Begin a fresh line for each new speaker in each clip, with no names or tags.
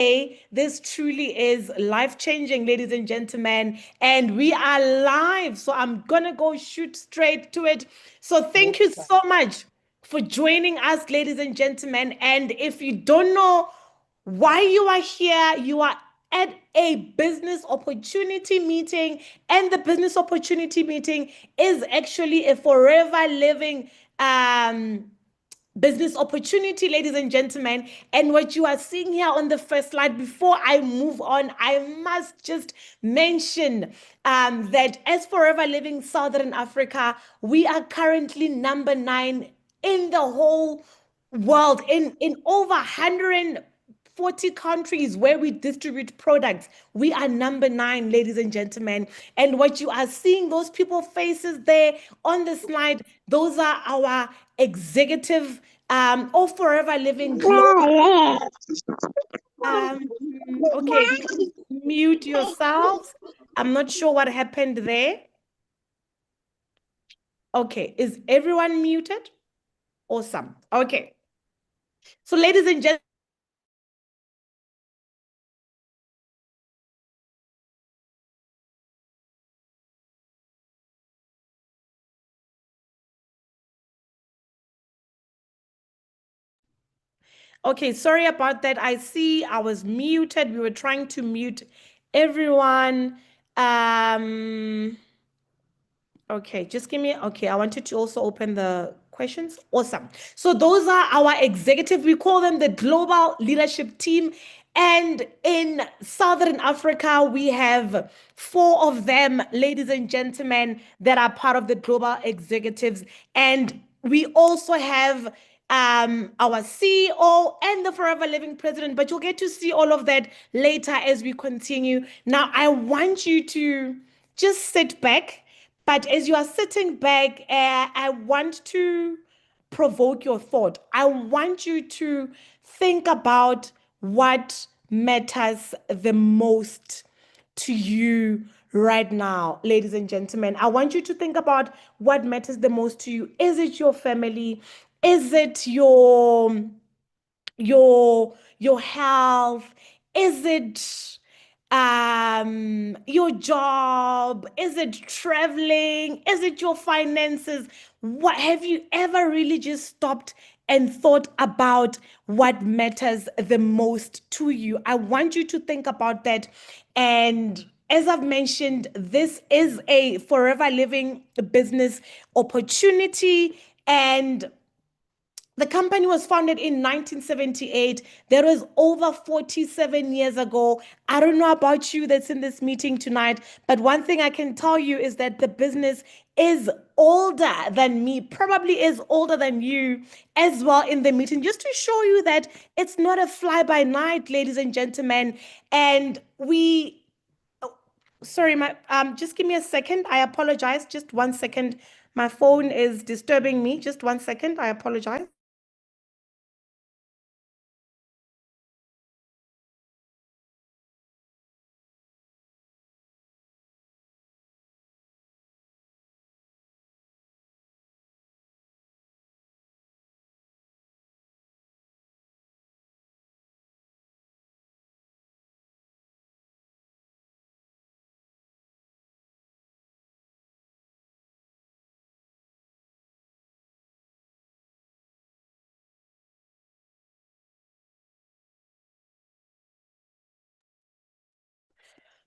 This truly is life-changing, ladies and gentlemen, and we are live. So I'm gonna go shoot straight to it. So thank you so much for joining us, ladies and gentlemen. And if you don't know why you are here, you are at a business opportunity meeting, and the business opportunity meeting is actually a forever living business opportunity, ladies and gentlemen. And what you are seeing here on the first slide, before I move on, I must just mention that as Forever Living Southern Africa, we are currently number 9 in the whole world, in over 140 countries where we distribute products. We are number 9, ladies and gentlemen. And what you are seeing, those people faces there on the slide, those are our executive or Forever Living Global. Okay, please mute yourselves. I'm not sure what happened there. Okay, is everyone muted? Awesome. Okay. So, ladies and gentlemen, okay, sorry about that. I see I was muted. We were trying to mute everyone. Okay, just give me, okay, I wanted to also open the questions. Awesome. So those are our executive, we call them the global leadership team. And in Southern Africa, we have 4 of them, ladies and gentlemen, that are part of the global executives. And we also have our CEO and the Forever Living president, but you'll get to see all of that later as we continue. Now, I want you to just sit back, but as you are sitting back, I want to provoke your thought. I want you to think about what matters the most to you right now, ladies and gentlemen. I want you to think about what matters the most to you. Is it your family? Is it your health? Is it your job? Is it traveling? Is it your finances? What have you ever really just stopped and thought about what matters the most to you? I want you to think about that. And as I've mentioned, this is a forever living business opportunity, and the company was founded in 1978. That was over 47 years ago. I don't know about you that's in this meeting tonight, but one thing I can tell you is that the business is older than me, probably is older than you as well in the meeting, just to show you that it's not a fly by night, ladies and gentlemen. And we, sorry, just give me a second. I apologize. Just 1 second. My phone is disturbing me. Just 1 second. I apologize.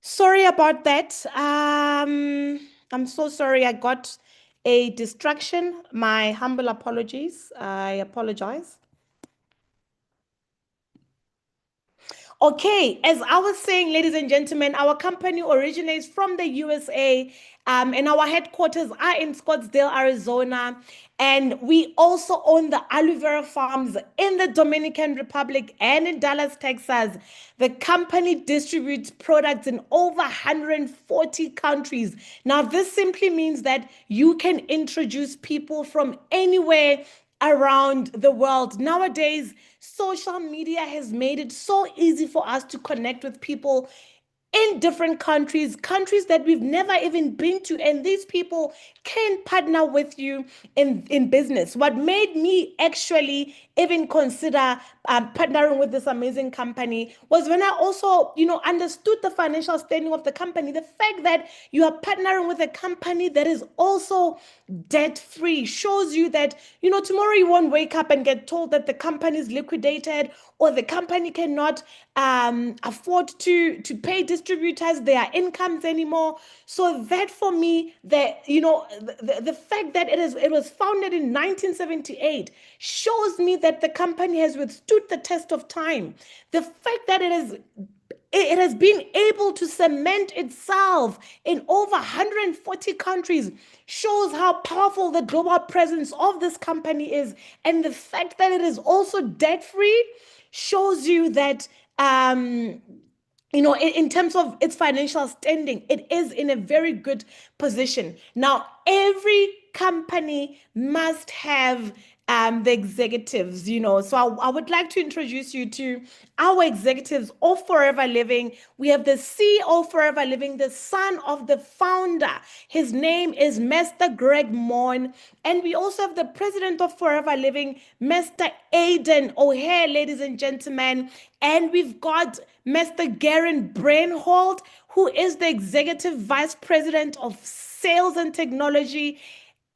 Sorry about that. I'm so sorry. I got a distraction. My humble apologies. I apologize. Okay, as I was saying, ladies and gentlemen, our company originates from the USA, and our headquarters are in Scottsdale, Arizona. And we also own the aloe vera farms in the Dominican Republic and in Dallas, Texas. The company distributes products in over 140 countries. Now, this simply means that you can introduce people from anywhere around the world. Nowadays, social media has made it so easy for us to connect with people in different countries, countries that we've never even been to, and these people can partner with you in business. What made me actually even consider partnering with this amazing company was when I also, understood the financial standing of the company. The fact that you are partnering with a company that is also debt free shows you that, tomorrow you won't wake up and get told that the company is liquidated or the company cannot afford to pay distributors their incomes anymore. So that for me, the fact that it was founded in 1978 shows me that the company has withstood the test of time. The fact that it has been able to cement itself in over 140 countries shows how powerful the global presence of this company is. And the fact that it is also debt free shows you that in terms of its financial standing, it is in a very good position. Now, every company must have the executives, So I would like to introduce you to our executives of Forever Living. We have the CEO of Forever Living, the son of the founder. His name is Mr. Greg Mon. And we also have the president of Forever Living, Mr. Aidan O'Hare, ladies and gentlemen. And we've got Mr. Garen Brainhold, who is the executive vice president of sales and technology.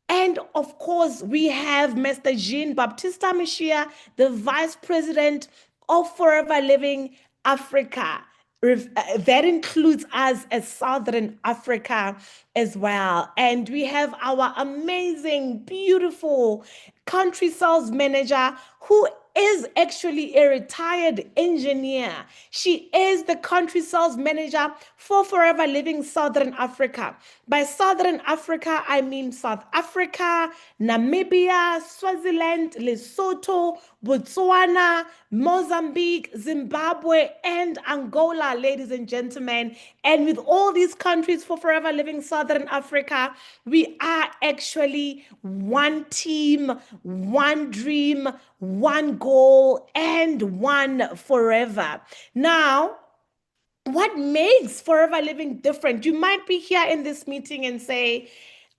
And of course, we have Mr. Jean Baptiste Mishia, the Vice President of Forever Living Africa. That includes us as Southern Africa as well. And we have our amazing, beautiful country sales manager who is actually a retired engineer. She is the country sales manager for Forever Living Southern Africa. By Southern Africa, I mean South Africa, Namibia, Swaziland, Lesotho, Botswana, Mozambique, Zimbabwe, and Angola, ladies and gentlemen. And with all these countries for Forever Living Southern Africa, we are actually one team, one dream, one goal, and one forever. Now, what makes Forever Living different? You might be here in this meeting and say,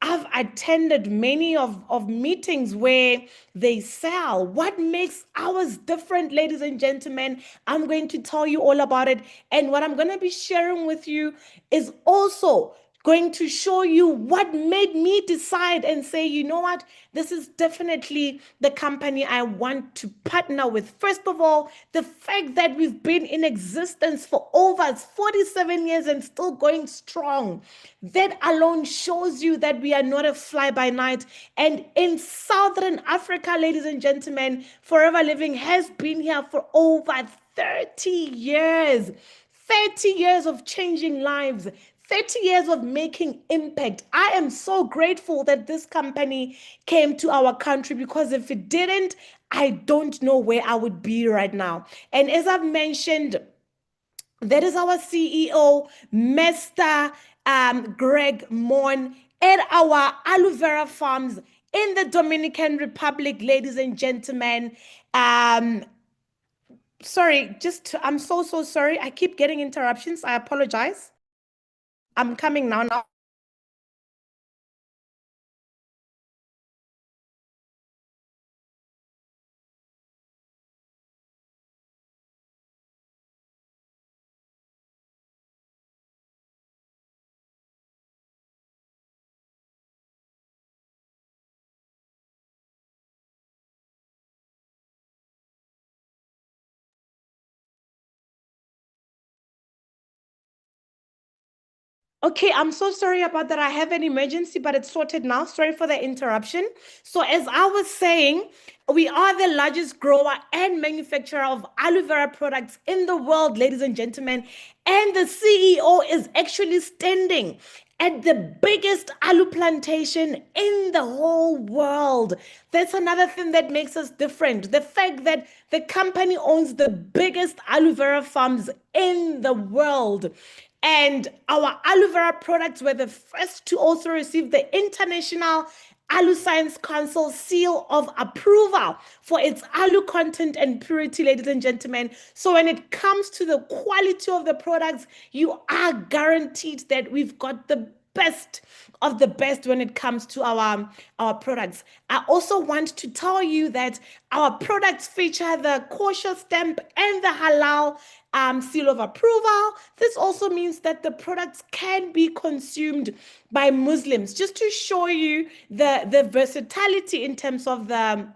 I've attended many of meetings where they sell. What makes ours different, ladies and gentlemen? I'm going to tell you all about it. And what I'm going to be sharing with you is also going to show you what made me decide and say, you know what, this is definitely the company I want to partner with. First of all, the fact that we've been in existence for over 47 years and still going strong, that alone shows you that we are not a fly by night. And in Southern Africa, ladies and gentlemen, Forever Living has been here for over 30 years. 30 years of changing lives, 30 years of making impact. I am so grateful that this company came to our country, because if it didn't, I don't know where I would be right now. And as I've mentioned, that is our CEO, Mr. Greg Mon, at our aloe vera farms in the Dominican Republic, ladies and gentlemen. Sorry, I'm so sorry. I keep getting interruptions. I apologize. I'm coming now. Okay, I'm so sorry about that. I have an emergency, but it's sorted now. Sorry for the interruption. So, as I was saying, we are the largest grower and manufacturer of aloe vera products in the world, ladies and gentlemen. And the CEO is actually standing at the biggest aloe plantation in the whole world. That's another thing that makes us different. The fact that the company owns the biggest aloe vera farms in the world. And our aloe vera products were the first to also receive the International Aloe Science Council seal of approval for its aloe content and purity, ladies and gentlemen. So when it comes to the quality of the products, you are guaranteed that we've got the best of the best when it comes to our products. I also want to tell you that our products feature the kosher stamp and the halal seal of approval. This also means that the products can be consumed by Muslims, just to show you the versatility in terms of the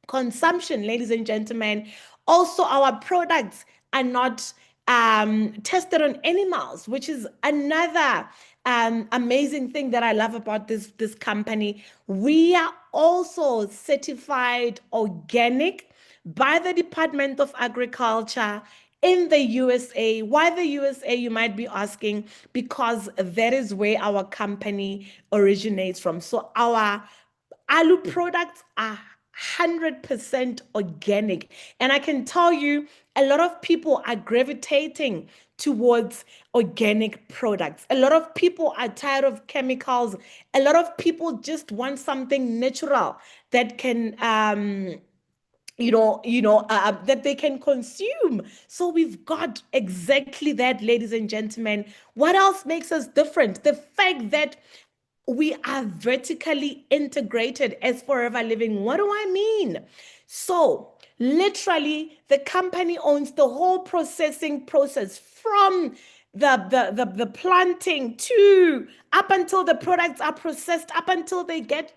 consumption, ladies and gentlemen. Also, our products are not tested on animals, which is another amazing thing that I love about this company. We are also certified organic by the Department of Agriculture in the USA. Why the USA, you might be asking? Because that is where our company originates from. So our Alu products are 100% organic. And I can tell you, a lot of people are gravitating towards organic products. A lot of people are tired of chemicals. A lot of people just want something natural that can that they can consume. So we've got exactly that, ladies and gentlemen. What else makes us different? The fact that we are vertically integrated as Forever Living. What do I mean? So, literally, the company owns the whole processing process from the planting to up until the products are processed, up until they get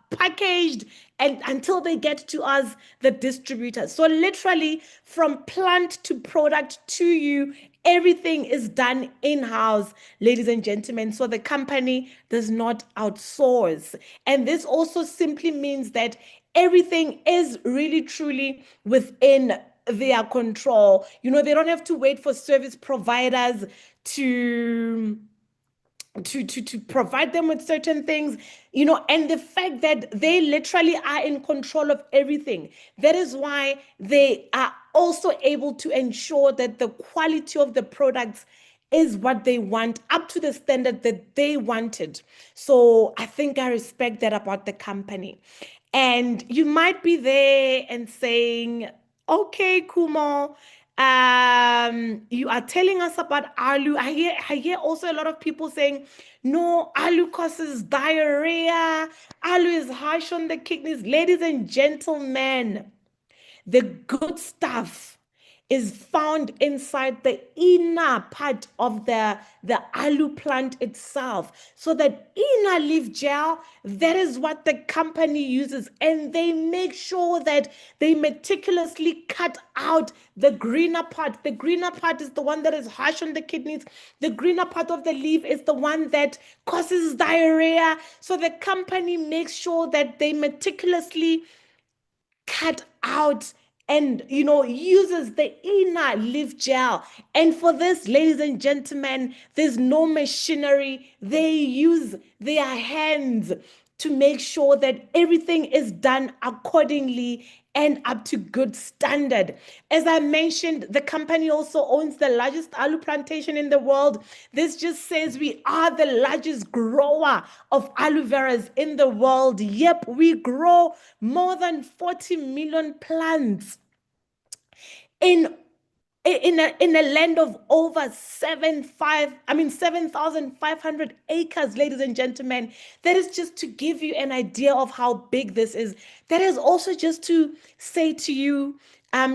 packaged, and until they get to us, the distributors. So literally, from plant to product to you, everything is done in-house, ladies and gentlemen. So the company does not outsource. And this also simply means that everything is really truly within their control. They don't have to wait for service providers to provide them with certain things, and the fact that they literally are in control of everything. That is why they are also able to ensure that the quality of the products is what they want, up to the standard that they wanted. So I think I respect that about the company. And you might be there and saying, okay, Khumo, you are telling us about alu. I hear also a lot of people saying, no, alu causes diarrhea. Alu is harsh on the kidneys. Ladies and gentlemen, the good stuff is found inside the inner part of the alu plant itself. So that inner leaf gel, that is what the company uses. And they make sure that they meticulously cut out the greener part. The greener part is the one that is harsh on the kidneys. The greener part of the leaf is the one that causes diarrhea. So the company makes sure that they meticulously cut out and uses the inner leaf gel. And for this, ladies and gentlemen, there's no machinery. They use their hands to make sure that everything is done accordingly and up to good standard. As I mentioned, the company also owns the largest alu plantation in the world. This just says we are the largest grower of aloe veras in the world. Yep, we grow more than 40 million plants in in a land of over 7,500 acres, ladies and gentlemen. That is just to give you an idea of how big this is. That is also just to say to you,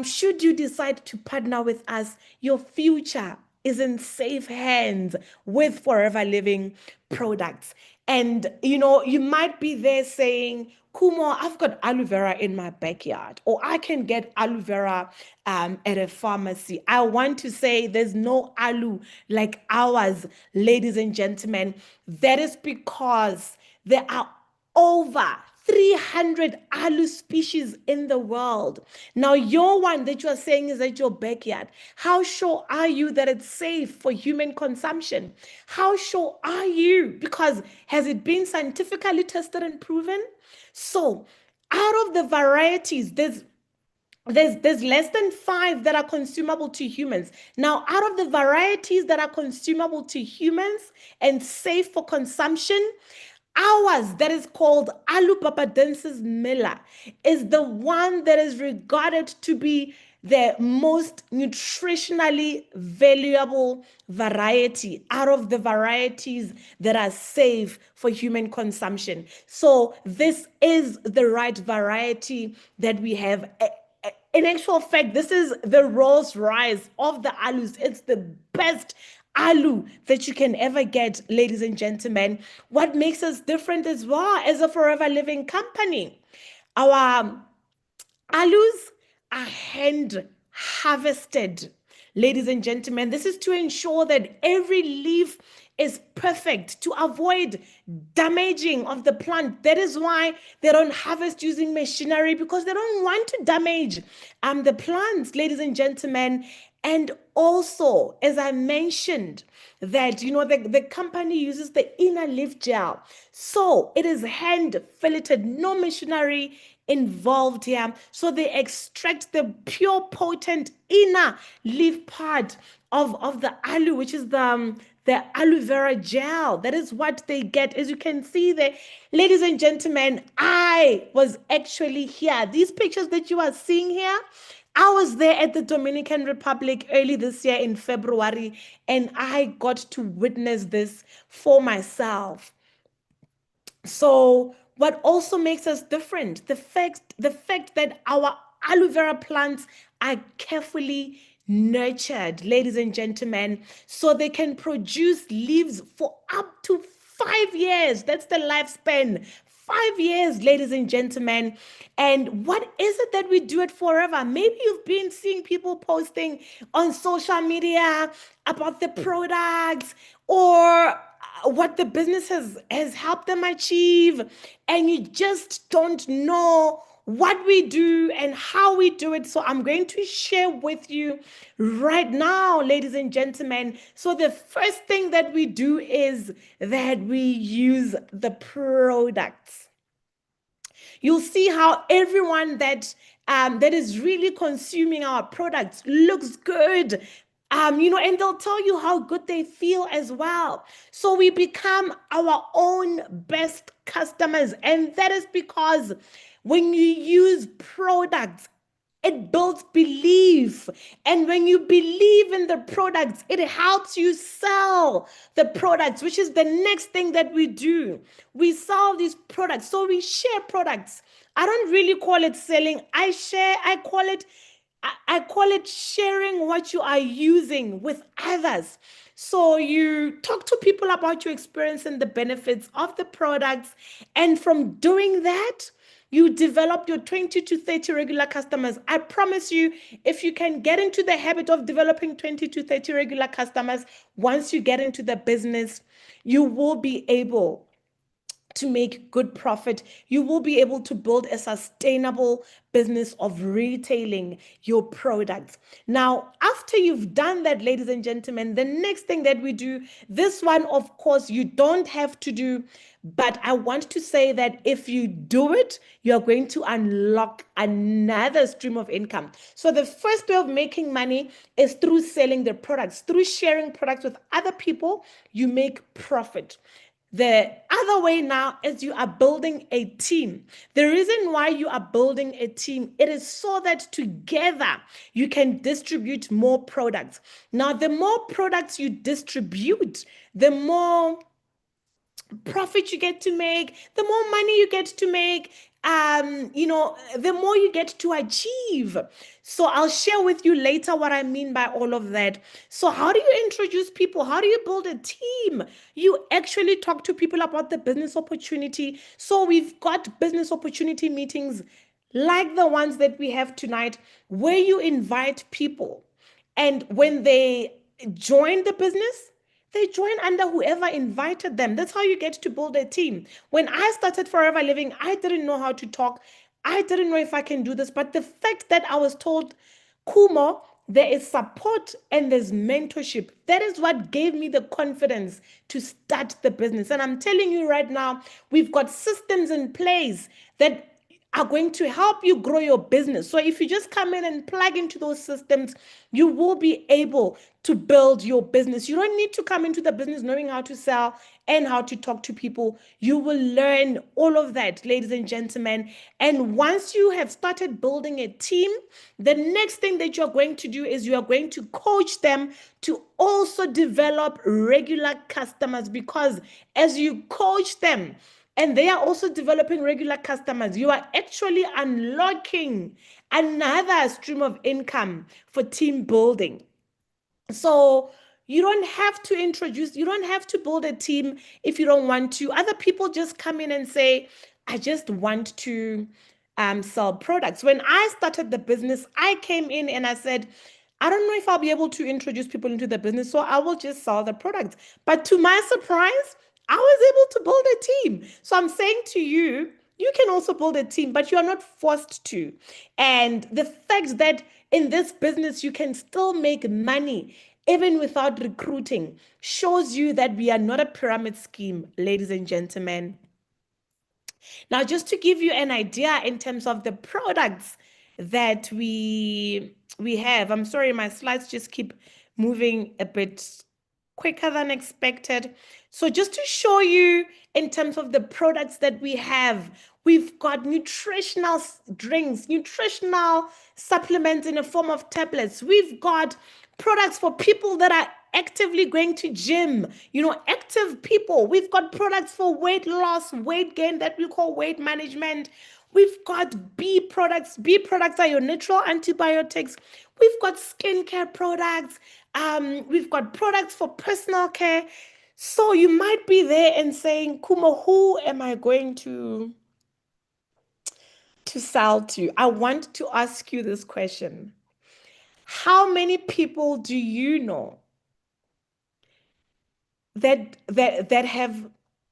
should you decide to partner with us, your future is in safe hands with Forever Living products. And you might be there saying, Khumo, I've got aloe vera in my backyard, or I can get aloe vera at a pharmacy. I want to say there's no aloe like ours, ladies and gentlemen. That is because there are over 300 aloe species in the world. Now, your one that you are saying is at your backyard. How sure are you that it's safe for human consumption? How sure are you? Because has it been scientifically tested and proven? So, out of the varieties, there's less than 5 that are consumable to humans. Now, out of the varieties that are consumable to humans and safe for consumption, ours that is called Alu papadensis miller is the one that is regarded to be the most nutritionally valuable variety out of the varieties that are safe for human consumption. So this is the right variety that we have. In actual fact, this is the Rolls Royce of the alus. It's the best alu that you can ever get, ladies and gentlemen. What makes us different as well as a forever living company? Our alus are hand harvested. Ladies and gentlemen, this is to ensure that every leaf is perfect to avoid damaging of the plant. That is why they don't harvest using machinery, because they don't want to damage the plants, ladies and gentlemen. And also, as I mentioned, that the company uses the inner leaf gel. So it is hand filleted, no machinery involved here. So they extract the pure, potent inner leaf part of the aloe, which is the aloe vera gel. That is what they get. As you can see there, ladies and gentlemen, I was actually here. These pictures that you are seeing here, I was there at the Dominican Republic early this year in February, and I got to witness this for myself. So what also makes us different, the fact that our aloe vera plants are carefully nurtured, ladies and gentlemen, so they can produce leaves for up to 5 years. That's the lifespan. 5 years, ladies and gentlemen. And what is it that we do it forever? Maybe you've been seeing people posting on social media about the products, or what the business has helped them achieve, and you just don't know what we do and how we do it. So I'm going to share with you right now, ladies and gentlemen. So the first thing that we do is that we use the products. You'll see how everyone that is really consuming our products looks good. And they'll tell you how good they feel as well. So we become our own best customers. And that is because when you use products, it builds belief. And when you believe in the products, it helps you sell the products, which is the next thing that we do. We sell these products. So we share products. I don't really call it selling. I call it sharing what you are using with others. So you talk to people about your experience and the benefits of the products. And from doing that, you develop your 20 to 30 regular customers. I promise you, if you can get into the habit of developing 20 to 30 regular customers, once you get into the business, you will be able to make good profit. You will be able to build a sustainable business of retailing your products. Now, after you've done that, ladies and gentlemen, the next thing that we do, this one, of course, you don't have to do, but I want to say that if you do it, you're going to unlock another stream of income. So the first way of making money is through selling the products. Through sharing products with other people, you make profit. The other way now is you are building a team. The reason why you are building a team, it is so that together you can distribute more products. Now, the more products you distribute, the more profit you get to make, the more money you get to make, the more you get to achieve. So I'll share with you later what I mean by all of that. So how do you introduce people? How do you build a team? You actually talk to people about the business opportunity. So we've got business opportunity meetings like the ones that we have tonight, where you invite people. And when they join the business, they join under whoever invited them. That's how you get to build a team. When I started Forever Living, I didn't know how to talk. I didn't know if I can do this. But the fact that I was told, Khumo, there is support and there's mentorship. That is what gave me the confidence to start the business. And I'm telling you right now, we've got systems in place that are going to help you grow your business. So if you just come in and plug into those systems, you will be able to build your business. You don't need to come into the business knowing how to sell and how to talk to people. You will learn all of that, ladies and gentlemen. And once you have started building a team, the next thing that you're going to do is you are going to coach them to also develop regular customers, because as you coach them, and they are also developing regular customers, you are actually unlocking another stream of income for team building. So you don't have to build a team if you don't want to. Other people just come in and say, I just want to sell products. When I started the business, I came in and I said, I don't know if I'll be able to introduce people into the business, so I will just sell the products. But to my surprise, I was able to build a team. So I'm saying to you, you can also build a team, but you are not forced to. And the fact that in this business you can still make money even without recruiting shows you that we are not a pyramid scheme, ladies and gentlemen. Now, just to give you an idea in terms of the products that we have, I'm sorry, my slides just keep moving a bit quicker than expected. So just to show you in terms of the products that we have, we've got nutritional drinks, nutritional supplements in the form of tablets. We've got products for people that are actively going to gym, active people. We've got products for weight loss, weight gain that we call weight management. We've got B products. B products are your natural antibiotics. We've got skincare products. We've got products for personal care. So you might be there and saying, Khumo, who am I going to sell to? I want to ask you this question. How many people do you know that have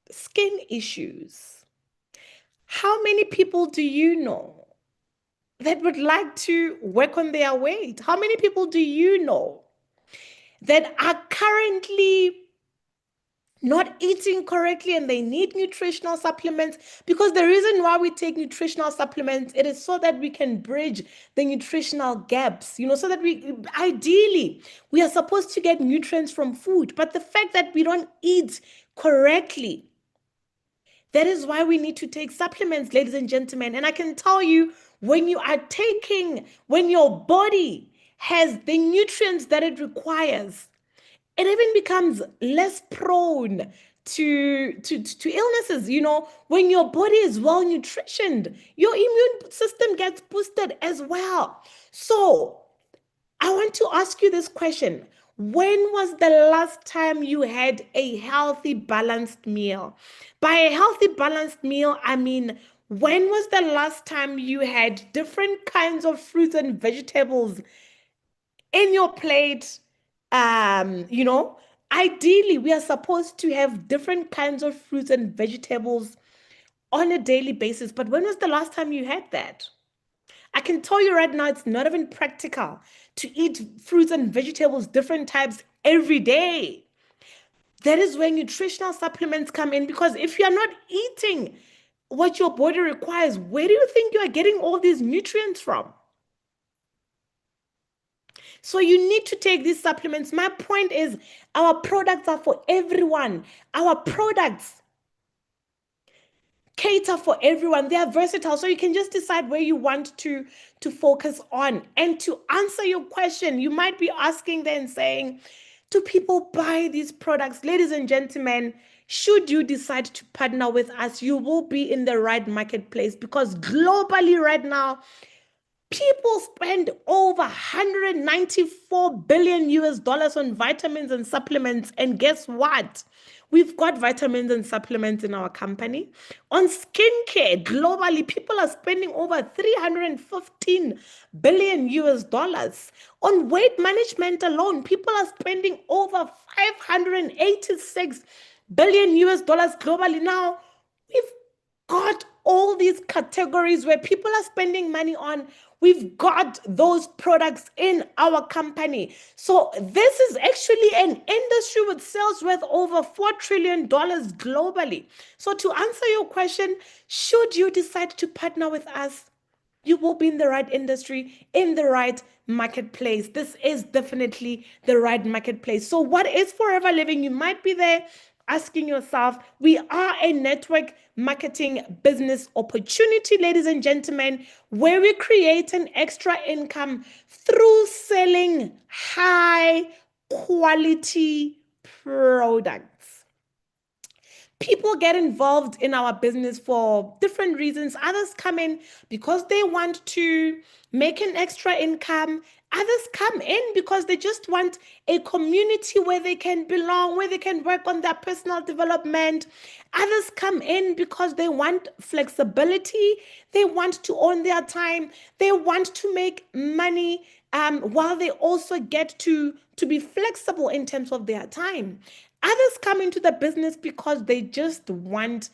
skin issues? How many people do you know that would like to work on their weight? How many people do you know that are currently not eating correctly and they need nutritional supplements? Because the reason why we take nutritional supplements, it is so that we can bridge the nutritional gaps, so that ideally we are supposed to get nutrients from food, but the fact that we don't eat correctly, that is why we need to take supplements, ladies and gentlemen. And I can tell you, when your body has the nutrients that it requires, it even becomes less prone to illnesses. When your body is well nutritioned, your immune system gets boosted as well. So I want to ask you this question. When was the last time you had a healthy, balanced meal? By a healthy, balanced meal, I mean, when was the last time you had different kinds of fruits and vegetables in your plate? Ideally, we are supposed to have different kinds of fruits and vegetables on a daily basis. But when was the last time you had that? I can tell you right now, it's not even practical to eat fruits and vegetables, different types every day. That is where nutritional supplements come in, because if you're not eating what your body requires, where do you think you are getting all these nutrients from? So you need to take these supplements. My point is, our products are for everyone. Our products cater for everyone. They are versatile, so you can just decide where you want to focus on. And to answer your question, you might be asking then saying, do people buy these products? Ladies and gentlemen, should you decide to partner with us, you will be in the right marketplace, because globally right now, people spend over 194 billion US dollars on vitamins and supplements. And guess what? We've got vitamins and supplements in our company. On skincare, globally, people are spending over 315 billion US dollars. On weight management alone, people are spending over 586 billion US dollars globally. Now, we've got all these categories where people are spending money on We've got those products in our company. So this is actually an industry with sales worth over $4 trillion globally. So to answer your question, should you decide to partner with us, you will be in the right industry, in the right marketplace. This is definitely the right marketplace. So, what is Forever Living? You might be there asking yourself, we are a network marketing business opportunity, ladies and gentlemen, where we create an extra income through selling high quality products. People get involved in our business for different reasons. Others come in because they want to make an extra income. Others come in because they just want a community where they can belong, where they can work on their personal development. Others come in because they want flexibility. They want to own their time. They want to make money while they also get to be flexible in terms of their time. Others come into the business because they just want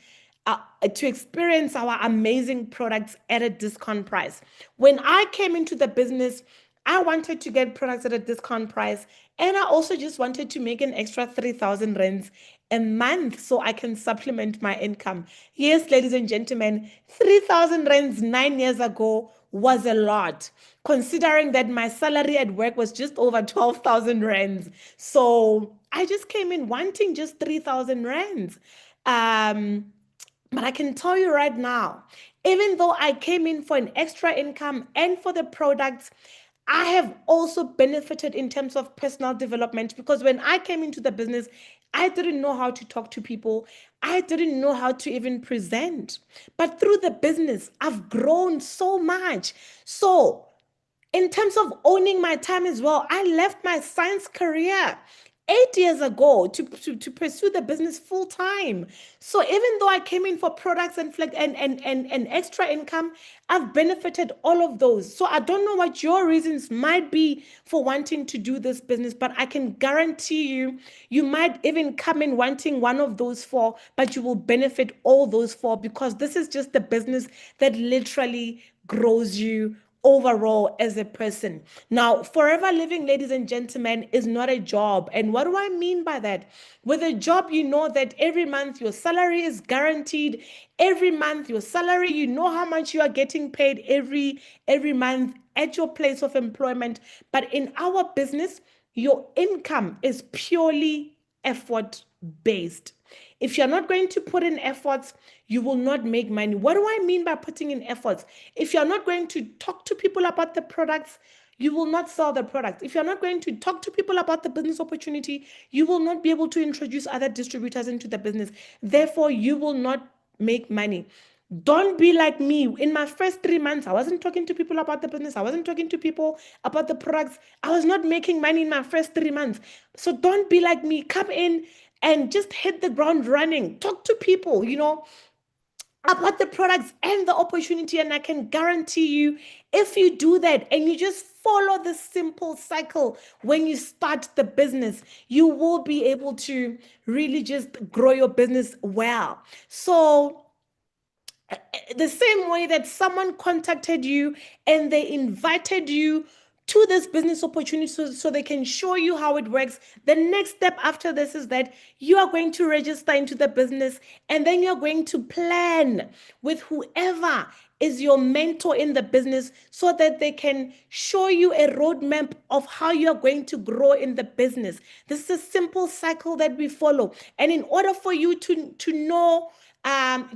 to experience our amazing products at a discount price. When I came into the business, I wanted to get products at a discount price, and I also just wanted to make an extra 3,000 rands a month so I can supplement my income. Yes, ladies and gentlemen, 3,000 rands 9 years ago was a lot, considering that my salary at work was just over 12,000 rands. So I just came in wanting just 3,000 rands. Um, but I can tell you right now, even though I came in for an extra income and for the products, I have also benefited in terms of personal development, because when I came into the business, I didn't know how to talk to people. I didn't know how to even present. But through the business, I've grown so much. So, in terms of owning my time as well, I left my science career 8 years ago to pursue the business full time. So even though I came in for products and extra income, I've benefited all of those. So I don't know what your reasons might be for wanting to do this business, but I can guarantee you, you might even come in wanting one of those four, but you will benefit all those four, because this is just the business that literally grows you overall as a person. Now, forever living, ladies and gentlemen, is not a job. And what do I mean by that? With a job, you know that every month your salary is guaranteed. Every month your salary, you know how much you are getting paid every month at your place of employment. But in our business, your income is purely effort based. If you're not going to put in efforts, you will not make money. What do I mean by putting in efforts? If you're not going to talk to people about the products, you will not sell the products. If you're not going to talk to people about the business opportunity, you will not be able to introduce other distributors into the business. Therefore, you will not make money. Don't be like me. In my first 3 months, I wasn't talking to people about the business. I wasn't talking to people about the products. I was not making money in my first 3 months. So don't be like me. Come in and just hit the ground running. Talk to people, about the products and the opportunity. And I can guarantee you, if you do that and you just follow the simple cycle when you start the business, you will be able to really just grow your business well. So, the same way that someone contacted you and they invited you to this business opportunity so they can show you how it works. The next step after this is that you are going to register into the business, and then you're going to plan with whoever is your mentor in the business so that they can show you a roadmap of how you're going to grow in the business. This is a simple cycle that we follow. And in order for you to know,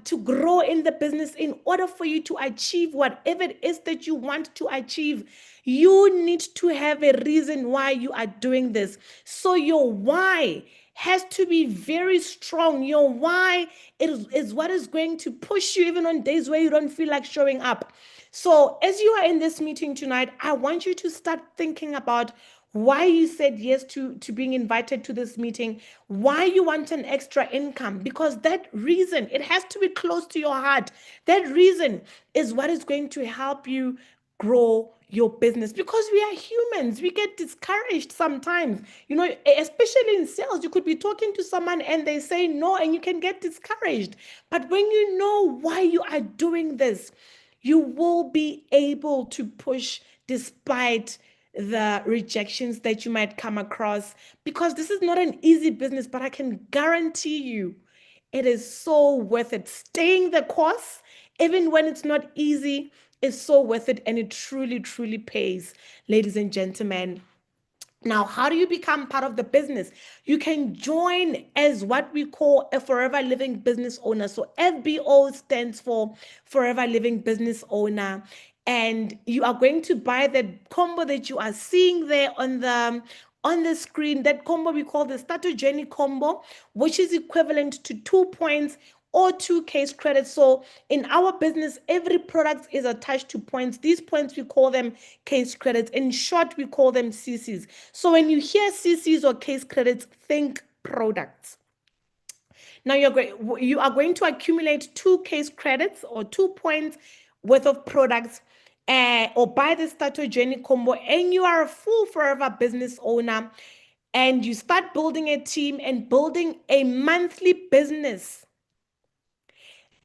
to grow in the business, in order for you to achieve whatever it is that you want to achieve, you need to have a reason why you are doing this. So your why has to be very strong. Your why is what is going to push you even on days where you don't feel like showing up. So as you are in this meeting tonight, I want you to start thinking about why you said yes to being invited to this meeting, why you want an extra income, because that reason, it has to be close to your heart. That reason is what is going to help you grow your business, because we are humans. We get discouraged sometimes, especially in sales. You could be talking to someone and they say no, and you can get discouraged. But when you know why you are doing this, You will be able to push despite the rejections that you might come across, because this is not an easy business, but I can guarantee you it is so worth it. Staying the course, even when it's not easy, is so worth it, and it truly, truly pays, ladies and gentlemen. Now, how do you become part of the business? You can join as what we call a Forever Living Business Owner. So FBO stands for Forever Living Business Owner. And you are going to buy the combo that you are seeing there on the screen. That combo we call the Starter Journey combo, which is equivalent to 2 points or 2 case credits. So in our business, every product is attached to points. These points, we call them case credits. In short, we call them CCs. So when you hear CCs or case credits, think products. Now you are going to accumulate 2 case credits or 2 points worth of products, or buy the Starter Journey combo, and you are a full forever business owner, and you start building a team and building a monthly business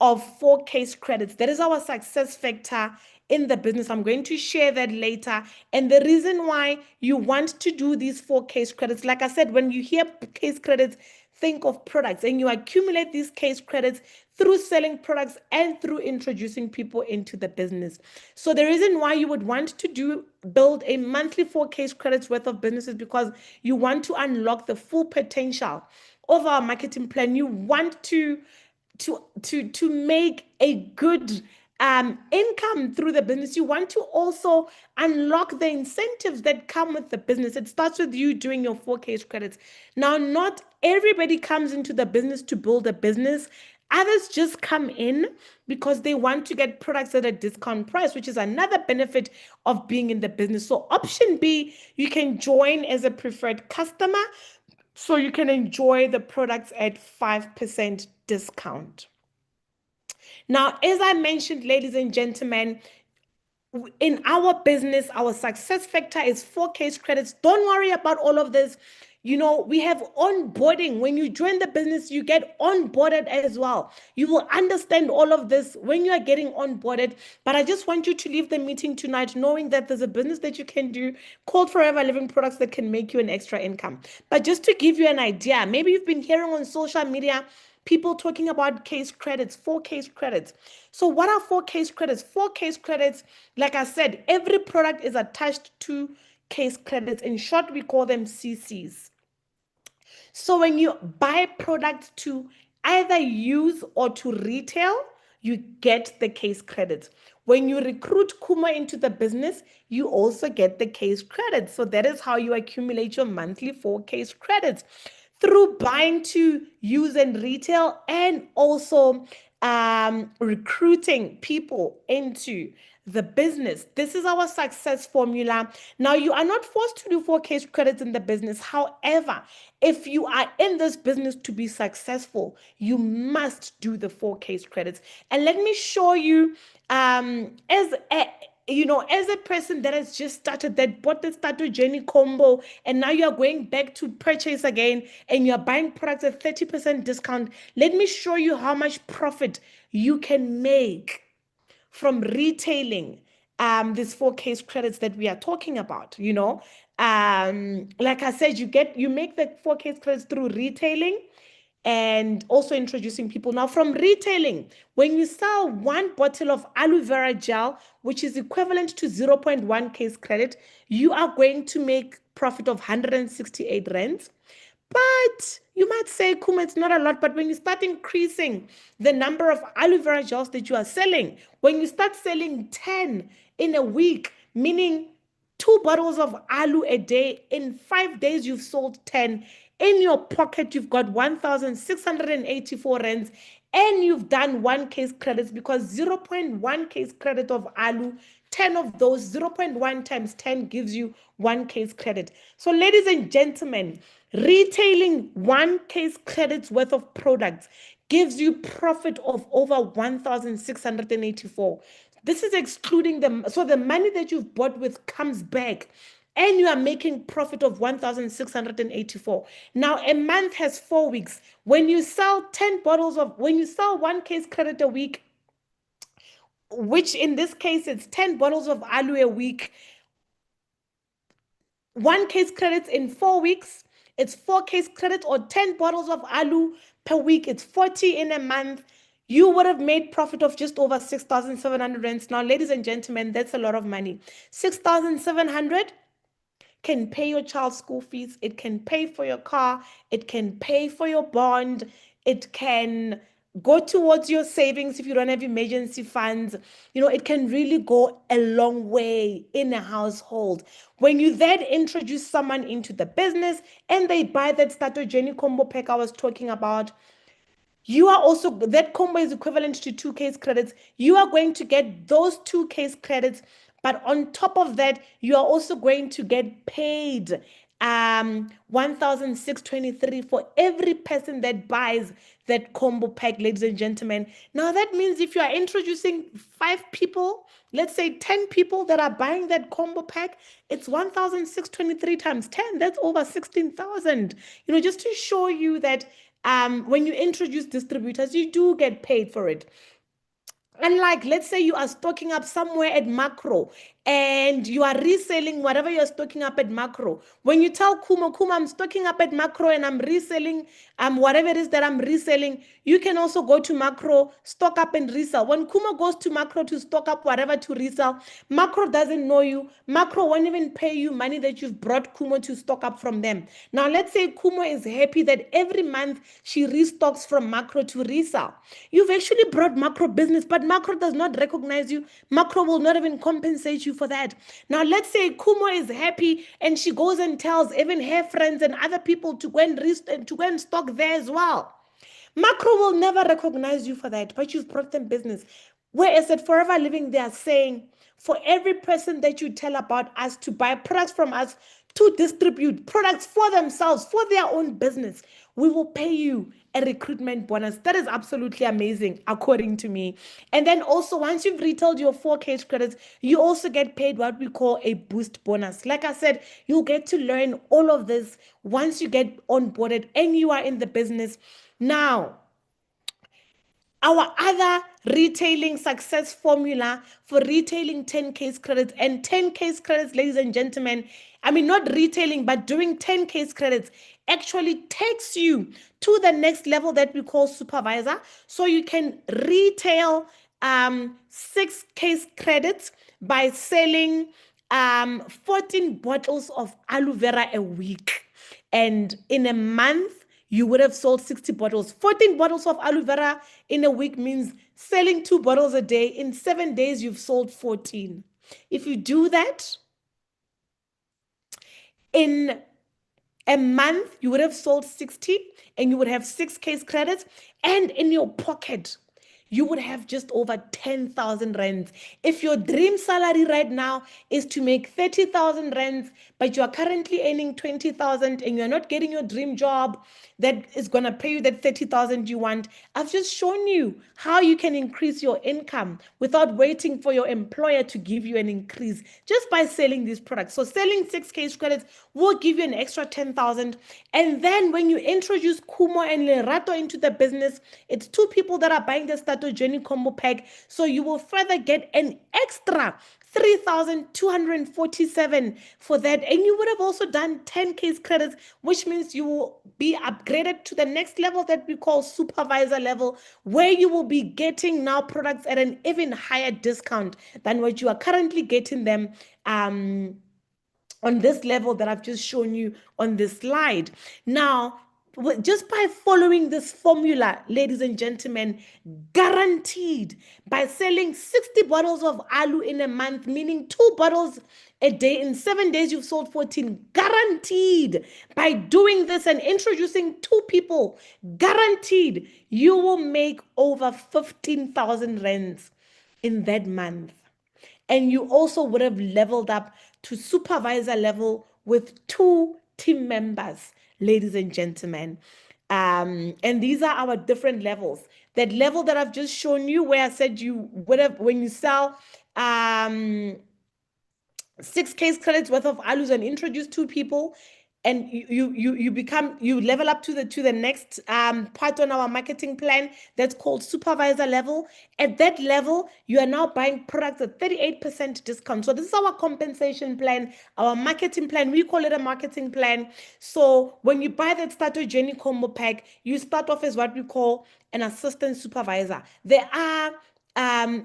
of 4 case credits. That is our success factor in the business. I'm going to share that later. And the reason why you want to do these 4 case credits, like I said, when you hear case credits, think of products, and you accumulate these case credits through selling products and through introducing people into the business. So the reason why you would want to build a monthly 4 case credits worth of business is because you want to unlock the full potential of our marketing plan. You want to make a good income through the business. You want to also unlock the incentives that come with the business. It starts with you doing your 4 case credits. Now, not everybody comes into the business to build a business. Others just come in because they want to get products at a discount price, which is another benefit of being in the business. So option B, you can join as a preferred customer, so you can enjoy the products at 5% discount. Now, as I mentioned, ladies and gentlemen, in our business, our success factor is 4 case credits. Don't worry about all of this. We have onboarding. When you join the business, you get onboarded as well. You will understand all of this when you are getting onboarded. But I just want you to leave the meeting tonight knowing that there's a business that you can do called Forever Living Products that can make you an extra income. But just to give you an idea, maybe you've been hearing on social media people talking about case credits, 4 case credits. So what are 4 case credits? 4 case credits, like I said, every product is attached to case credits. In short, we call them CCs. So when you buy products to either use or to retail, you get the case credits. When you recruit khumo into the business, you also get the case credits. So that is how you accumulate your monthly 4 case credits, through buying to use and retail, and also recruiting people into the business. This is our success formula. Now, you are not forced to do 4 case credits in the business. However, if you are in this business to be successful, you must do the 4 case credits. And let me show you, as a person that has just started, that bought the Starter Journey combo, and now you're going back to purchase again, and you're buying products at 30% discount, let me show you how much profit you can make from retailing these 4 case credits that we are talking about. Like I said, you make the 4 case credits through retailing and also introducing people. Now, from retailing, when you sell 1 bottle of aloe vera gel, which is equivalent to 0.1 case credit, you are going to make profit of 168 rands. But you might say, Khumo, it's not a lot. But when you start increasing the number of aloe vera gels that you are selling, when you start selling 10 in a week, meaning 2 bottles of aloe a day, in 5 days, you've sold 10. In your pocket, you've got 1,684 rands, and you've done 1 case credits, because 0.1 case credit of aloe, 10 of those, 0.1 times 10 gives you 1 case credit. So, ladies and gentlemen, retailing 1 case credits worth of products gives you profit of over 1,684. This is excluding them. So the money that you've bought with comes back, and you are making profit of 1,684. Now, a month has 4 weeks. When you sell 10 bottles when you sell 1 case credit a week, which in this case, it's 10 bottles of alu a week. One case credits in 4 weeks. It's 4 case credits or 10 bottles of alu per week. It's 40 in a month. You would have made profit of just over 6,700 rands. Now, ladies and gentlemen, that's a lot of money. 6,700 can pay your child's school fees, it can pay for your car, it can pay for your bond, it can go towards your savings if you don't have emergency funds. It can really go a long way in a household. When you then introduce someone into the business and they buy that starter journey combo pack I was talking about, you are also, that combo is equivalent to 2 case credits. You are going to get those 2 case credits, but on top of that, you are also going to get paid 1,623 for every person that buys that combo pack, ladies and gentlemen. Now that means if you are introducing 5 people, let's say 10 people that are buying that combo pack, it's 1,623 times 10. That's over 16,000. Just to show you that when you introduce distributors, you do get paid for it. Unlike, let's say you are stocking up somewhere at macro and you are reselling whatever you're stocking up at macro. When you tell Khumo, I'm stocking up at macro and I'm reselling whatever it is that I'm reselling, you can also go to macro, stock up and resell. When Khumo goes to macro to stock up whatever to resell, macro doesn't know you. Macro won't even pay you money that you've brought Khumo to stock up from them. Now, let's say Khumo is happy that every month she restocks from macro to resell. You've actually brought macro business, but macro does not recognize you. Macro will not even compensate you for that. Now, let's say Khumo is happy and she goes and tells even her friends and other people to go and stock there as well. Macro will never recognize you for that, but you've brought them business. Whereas at Forever Living, they are saying, for every person that you tell about us to buy products from us, to distribute products for themselves, for their own business, we will pay you a recruitment bonus. That is absolutely amazing, according to me. And then also, once you've retailed your 4 case credits, you also get paid what we call a boost bonus. Like I said, you'll get to learn all of this once you get onboarded and you are in the business. Now, our other retailing success formula for retailing 10 case credits, and 10 case credits, ladies and gentlemen, I mean, not retailing, but doing 10 case credits actually takes you to the next level that we call supervisor. So you can retail 6 case credits by selling 14 bottles of aloe vera a week. And in a month, you would have sold 60 bottles. 14 bottles of aloe vera in a week means selling 2 bottles a day. In 7 days, you've sold 14. If you do that, in a month, you would have sold 60 and you would have 6 case credits. And in your pocket, you would have just over 10,000 rands. If your dream salary right now is to make 30,000 rands, but you are currently earning 20,000 and you're not getting your dream job that is going to pay you that 30,000 you want, I've just shown you how you can increase your income without waiting for your employer to give you an increase just by selling these products. So selling 6 case credits will give you an extra 10,000. And then when you introduce Khumo and Lerato into the business, it's 2 people that are buying the Starter Journey combo pack. So you will further get an extra 3,247 for that. And you would have also done 10 case credits, which means you will be upgraded to the next level that we call supervisor level, where you will be getting now products at an even higher discount than what you are currently getting them on this level that I've just shown you on this slide. Now, just by following this formula, ladies and gentlemen, guaranteed, by selling 60 bottles of alu in a month, meaning 2 bottles a day, in 7 days you've sold 14, guaranteed. By doing this and introducing 2 people, guaranteed, you will make over 15,000 rands in that month. And you also would have leveled up to supervisor level with 2 team members, ladies and gentlemen. And these are our different levels. That level that I've just shown you, where I said you would have, when you sell 6 case credits worth of alus and introduce 2 people, and you level up to the next part on our marketing plan that's called supervisor level. At that level, you are now buying products at 38% discount. So this is our compensation plan, our marketing plan. We call it a marketing plan. So when you buy that starter journey combo pack, you start off as what we call an assistant supervisor. There are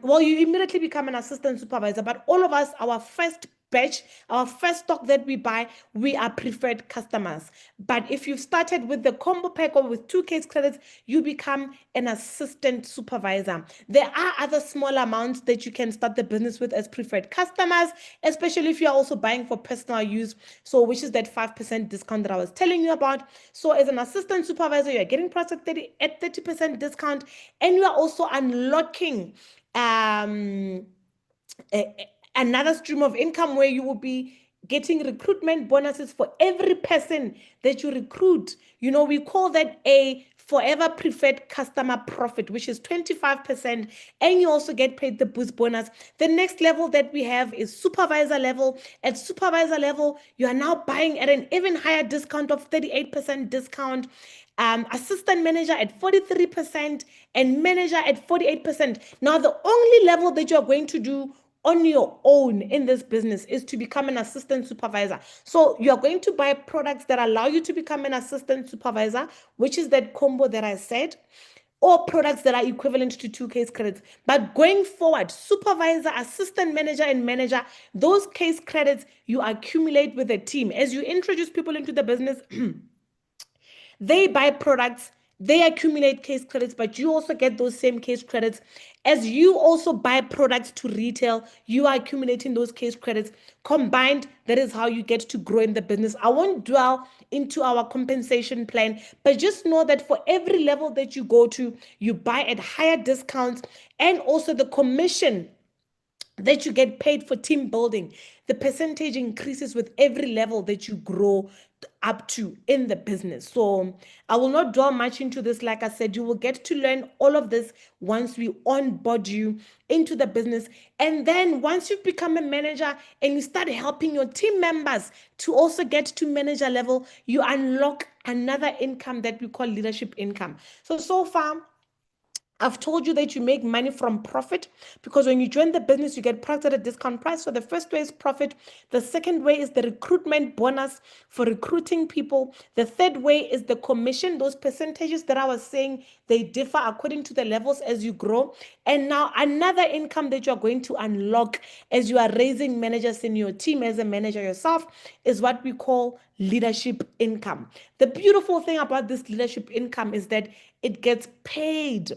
well, you immediately become an assistant supervisor, but all of us, our first batch, our first stock that we buy, we are preferred customers. But if you've started with the combo pack or with 2 case credits, you become an assistant supervisor. There are other small amounts that you can start the business with as preferred customers, especially if you're also buying for personal use. So, which is that 5% discount that I was telling you about. So, as an assistant supervisor, you're getting products at 30% discount, and you are also unlocking another stream of income where you will be getting recruitment bonuses for every person that you recruit. You know, we call that a forever preferred customer profit, which is 25%, and you also get paid the boost bonus. The next level that we have is supervisor level. At supervisor level, you are now buying at an even higher discount of 38% discount. Assistant manager at 43% and manager at 48%. Now, the only level that you're going to do on your own in this business is to become an assistant supervisor. So you're going to buy products that allow you to become an assistant supervisor, which is that combo that I said, or products that are equivalent to 2 case credits. But going forward, supervisor, assistant manager, and manager, those case credits you accumulate with a team. As you introduce people into the business, they buy products, they accumulate case credits, but you also get those same case credits. As you also buy products to retail, you are accumulating those case credits. Combined, that is how you get to grow in the business. I won't dwell into our compensation plan, but just know that for every level that you go to, you buy at higher discounts, and also the commission that you get paid for team building, the percentage increases with every level that you grow up to in the business. So I will not dwell much into this. Like I said, you will get to learn all of this once we onboard you into the business. And then once you've become a manager and you start helping your team members to also get to manager level, you unlock another income that we call leadership income. So far, I've told you that you make money from profit, because when you join the business, you get products at a discount price. So the first way is profit. The second way is the recruitment bonus for recruiting people. The third way is the commission. Those percentages that I was saying, they differ according to the levels as you grow. And now another income that you're going to unlock as you are raising managers in your team as a manager yourself is what we call leadership income. The beautiful thing about this leadership income is that it gets paid.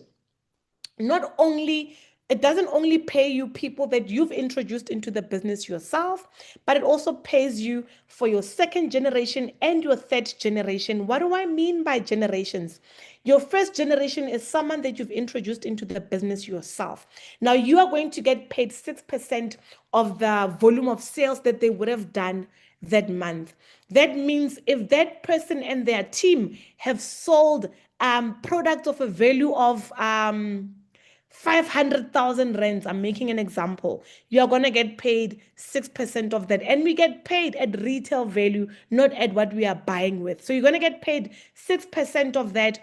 Not only it doesn't only pay you people that you've introduced into the business yourself, but it also pays you for your second generation and your third generation. What do I mean by generations? Your first generation is someone that you've introduced into the business yourself. Now you are going to get paid 6% of the volume of sales that they would have done that month. That means if that person and their team have sold products of a value of 500,000 rands, I'm making an example, you're going to get paid 6% of that. And we get paid at retail value, not at what we are buying with. So you're going to get paid 6% of that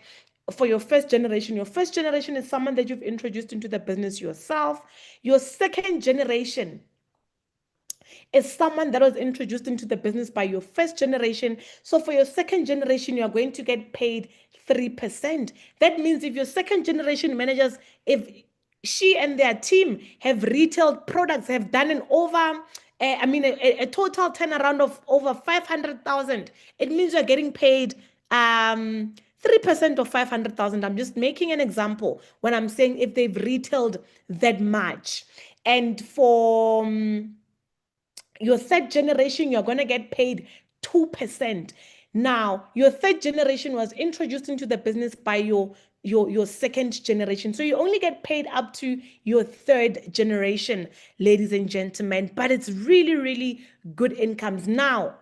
for your first generation. Your first generation is someone that you've introduced into the business yourself. Your second generation is someone that was introduced into the business by your first generation. So for your second generation, you are going to get paid 3%. That means if your second generation managers, if she and their team have retailed products, have done an over, a total turnaround of over 500,000, it means you're getting paid 3% of 500,000. I'm just making an example when I'm saying if they've retailed that much. And for your third generation, you're going to get paid 2%. Now, your third generation was introduced into the business by your second generation. So you only get paid up to your third generation, ladies and gentlemen. But it's really, really good incomes. Now,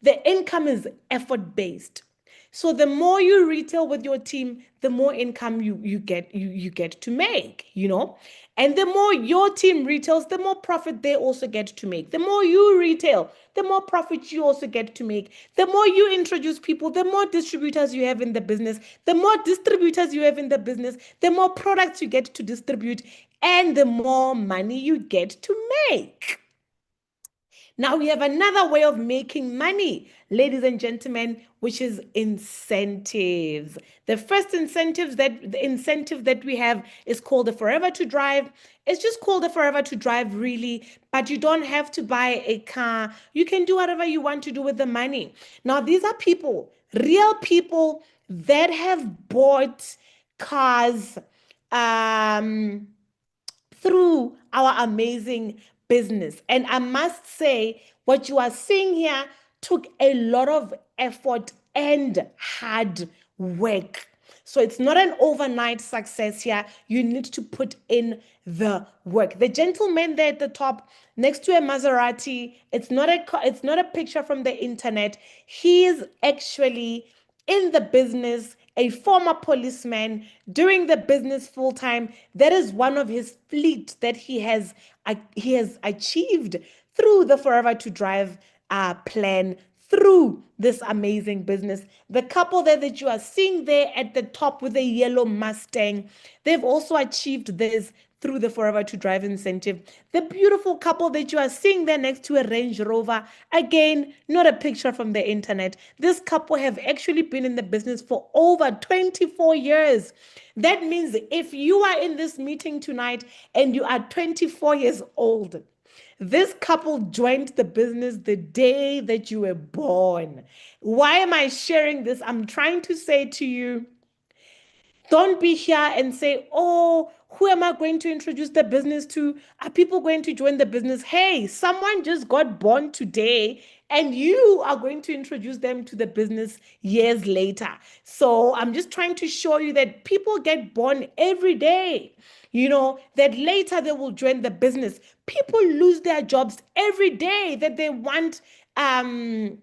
the income is effort-based. So the more you retail with your team, the more income you get to make, you know. And the more your team retails, the more profit they also get to make. The more you retail, the more profit you also get to make. The more you introduce people, the more distributors you have in the business. The more distributors you have in the business, the more products you get to distribute, and the more money you get to make. Now we have another way of making money, ladies and gentlemen, which is incentives. The incentive that we have is called the Forever to Drive. It's just called the Forever to Drive, really, but you don't have to buy a car. You can do whatever you want to do with the money. Now, these are people, real people that have bought cars, um, through our amazing business. And I must say, what you are seeing here took a lot of effort and hard work. So it's not an overnight success here. You need to put in the work. The gentleman there at the top, next to a Maserati, it's not a picture from the internet. He is actually in the business, a former policeman doing the business full time. That is one of his fleet that he has achieved through the Forever to Drive plan, through this amazing business. The couple there that you are seeing there at the top with a yellow Mustang, they've also achieved this through the Forever to Drive incentive. The beautiful couple that you are seeing there next to a Range Rover, again, not a picture from the internet. This couple have actually been in the business for over 24 years. That means if you are in this meeting tonight and you are 24 years old, this couple joined the business the day that you were born. Why am I sharing this? I'm trying to say to you, don't be here and say, oh, who am I going to introduce the business to? Are people going to join the business? Hey, someone just got born today and you are going to introduce them to the business years later. So I'm just trying to show you that people get born every day. You know, that later they will join the business. People lose their jobs every day that they want an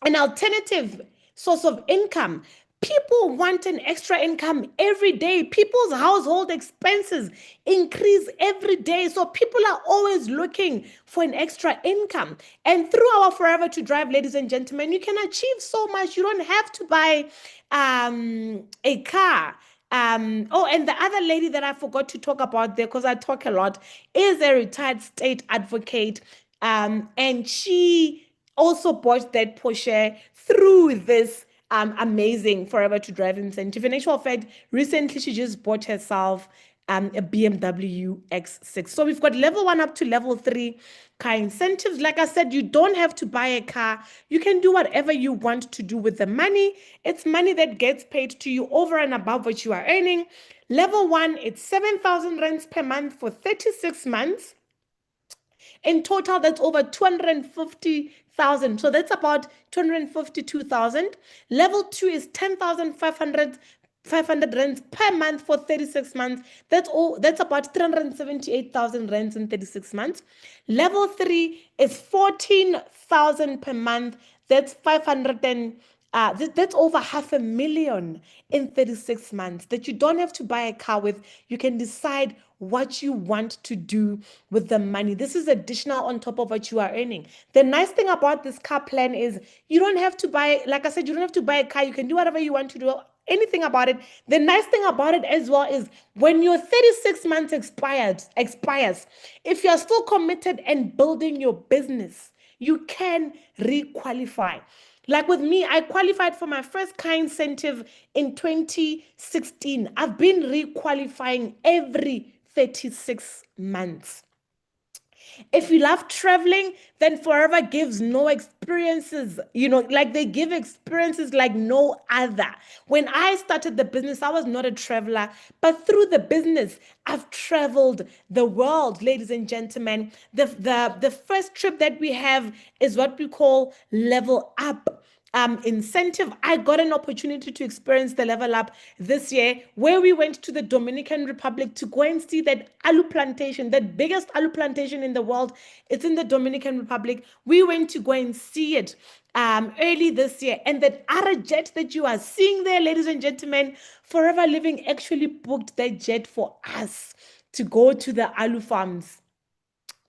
alternative source of income. People want an extra income every day. People's household expenses increase every day. So people are always looking for an extra income. And through our Forever to Drive, ladies and gentlemen, you can achieve so much. You don't have to buy a car. Oh, and the other lady that I forgot to talk about there, because I talk a lot, is a retired state advocate. And she also bought that Porsche through this amazing Forever to Drive incentive. In actual fact, recently she just bought herself a BMW X6. So we've got level 1 up to level 3 car incentives. Like I said, you don't have to buy a car. You can do whatever you want to do with the money. It's money that gets paid to you over and above what you are earning. Level 1, it's 7,000 rands per month for 36 months. In total, that's over 250,000. So that's about 252,000. Level 2 is 10,500 rands per month for 36 months. That's about 378,000 rands in 36 months. Level 3 is 14,000 per month. That's 500 and that's over 500,000 in 36 months that you don't have to buy a car with. You can decide what you want to do with the money. This is additional on top of what you are earning. The nice thing about this car plan is you don't have to buy, like I said, you don't have to buy a car. You can do whatever you want to do. Anything about it. The nice thing about it as well is when your 36 months expires, if you're still committed and building your business, you can requalify. Like with me, I qualified for my first car incentive in 2016. I've been requalifying every 36 months. If you love traveling, then Forever gives no experiences, like they give experiences like no other. When I started the business, I was not a traveler, but through the business, I've traveled the world, ladies and gentlemen. The first trip that we have is what we call Level Up incentive. I got an opportunity to experience the level up this year, where we went to the Dominican Republic to go and see that alu plantation, that biggest alu plantation in the world. It's in the Dominican Republic. We went to go and see it early this year. And that other jet that you are seeing there, ladies and gentlemen, Forever Living actually booked that jet for us to go to the alu farms,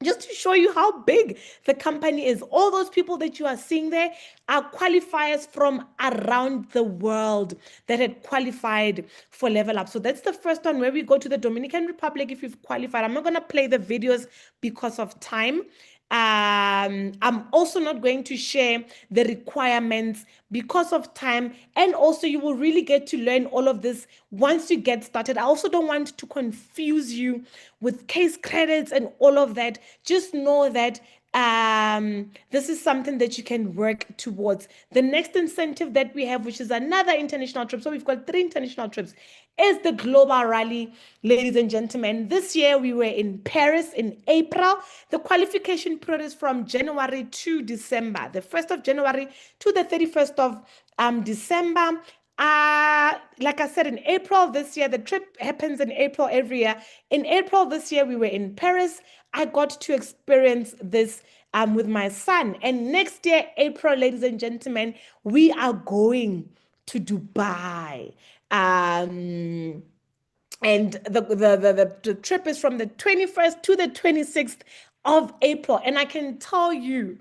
just to show you how big the company is. All those people that you are seeing there are qualifiers from around the world that had qualified for Level Up. So that's the first one, where we go to the Dominican Republic if you've qualified. I'm not going to play the videos because of time. I'm also not going to share the requirements because of time, and also you will really get to learn all of this once you get started. I also don't want to confuse you with case credits and all of that. Just know that this is something that you can work towards. The next incentive that we have, which is another international trip, so we've got 3 international trips, is the Global Rally, ladies and gentlemen. This year we were in Paris in April. The qualification period is from January to December, the 1st of January to the 31st of December. Like I said, in April this year, the trip happens in April every year. In April this year, we were in Paris. I got to experience this with my son. And next year, April, ladies and gentlemen, we are going to Dubai. And the trip is from the 21st to the 26th of April. And I can tell you,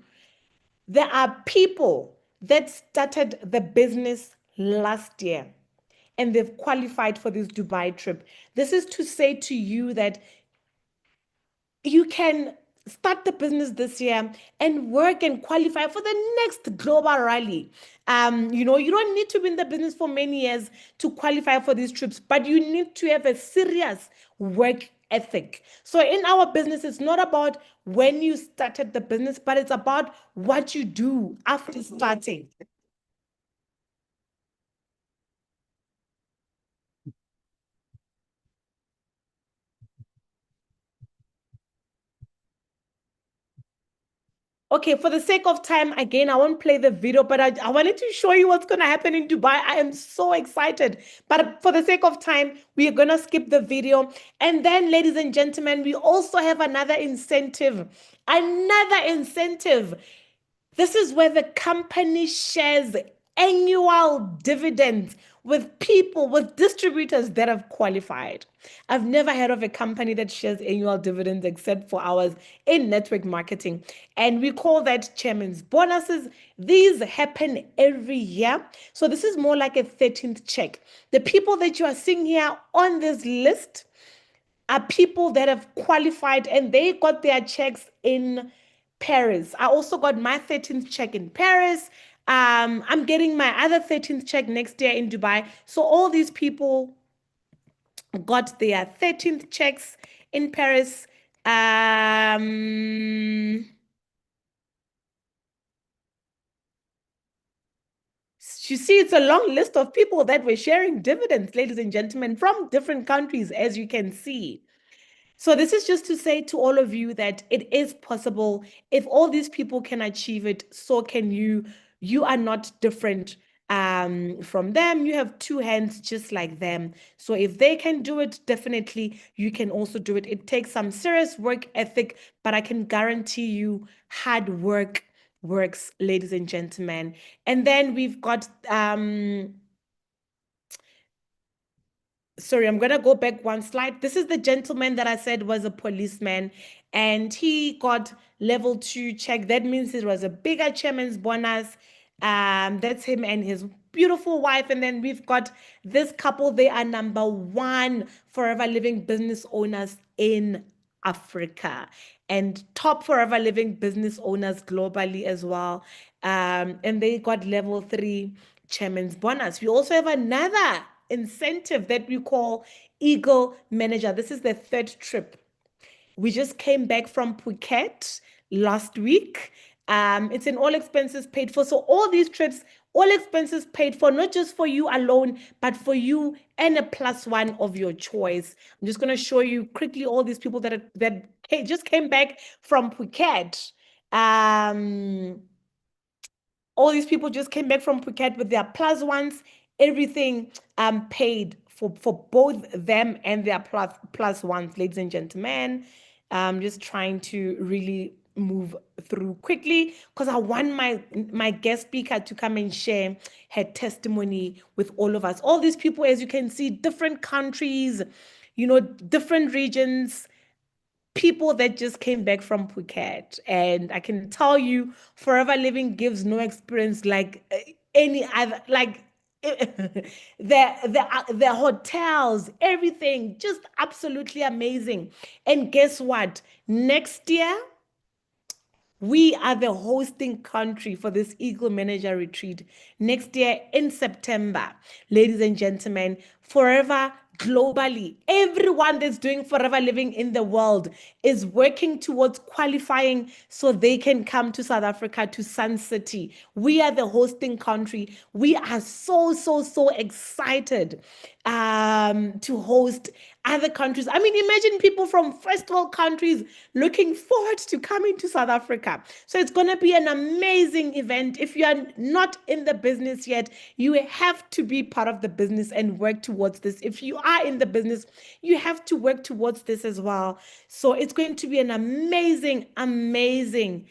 there are people that started the business last year and they've qualified for this Dubai trip. This is to say to you that you can start the business this year and work and qualify for the next global rally. You know, you don't need to be in the business for many years to qualify for these trips, but you need to have a serious work ethic. So in our business, it's not about when you started the business, but it's about what you do after starting. Okay, for the sake of time, again, I won't play the video, but I wanted to show you what's going to happen in Dubai. I am so excited. But for the sake of time, we are going to skip the video. And then, ladies and gentlemen, we also have another incentive. Another incentive. This is where the company shares annual dividends with people, with distributors that have qualified. I've never heard of a company that shares annual dividends except for ours in network marketing. And we call that chairman's bonuses. These happen every year. So this is more like a 13th check. The people that you are seeing here on this list are people that have qualified and they got their checks in Paris. I also got my 13th check in Paris. I'm getting my other 13th check next year in Dubai. So all these people got their 13th checks in Paris. You see, it's a long list of people that were sharing dividends, ladies and gentlemen, from different countries, as you can see. So this is just to say to all of you that it is possible. If all these people can achieve it, so can you. You are not different from them. You have two hands just like them. So if they can do it, definitely you can also do it. It takes some serious work ethic, but I can guarantee you hard work works, ladies and gentlemen. And then we've got sorry, I'm gonna go back one slide. This is the gentleman that I said was a policeman, and he got level 2 check. That means it was a bigger chairman's bonus. That's him and his beautiful wife. And then we've got this couple. They are #1 forever living business owners in Africa and top forever living business owners globally as well. And they got level 3 chairman's bonus. We also have another incentive that we call Eagle Manager. This is the 3rd trip. We just came back from Phuket last week. It's an all expenses paid for. So all these trips, all expenses paid for, not just for you alone, but for you and a +1 of your choice. I'm just going to show you quickly all these people that just came back from Phuket. All these people just came back from Phuket with their +1s, everything paid for both them and their +1s, ladies and gentlemen. I'm just trying to really move through quickly because I want my guest speaker to come and share her testimony with all of us. All these people, as you can see, different countries, different regions, people that just came back from Phuket. And I can tell you, Forever Living gives no experience like any other, like the hotels, everything, just absolutely amazing. And guess what? Next year, we are the hosting country for this Eagle Manager Retreat next year in September. Ladies and gentlemen, forever globally, everyone that's doing Forever Living in the world is working towards qualifying so they can come to South Africa, to Sun City. We are the hosting country. We are so, so, so excited to host other countries. I mean, imagine people from first world countries looking forward to coming to South Africa. So it's going to be an amazing event. If you are not in the business yet, you have to be part of the business and work towards this. If you are in the business, you have to work towards this as well. So it's going to be an amazing, amazing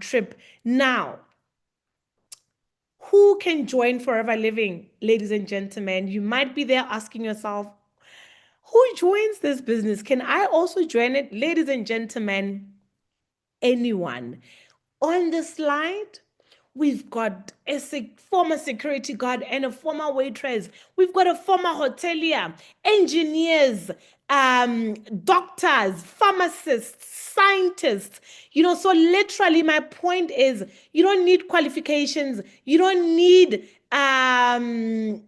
trip. Now, who can join Forever Living, ladies and gentlemen? You might be there asking yourself, who joins this business? Can I also join it? Ladies and gentlemen, anyone. On the slide, we've got a former security guard and a former waitress. We've got a former hotelier, engineers, doctors, pharmacists, scientists. So literally my point is, you don't need qualifications. You don't need to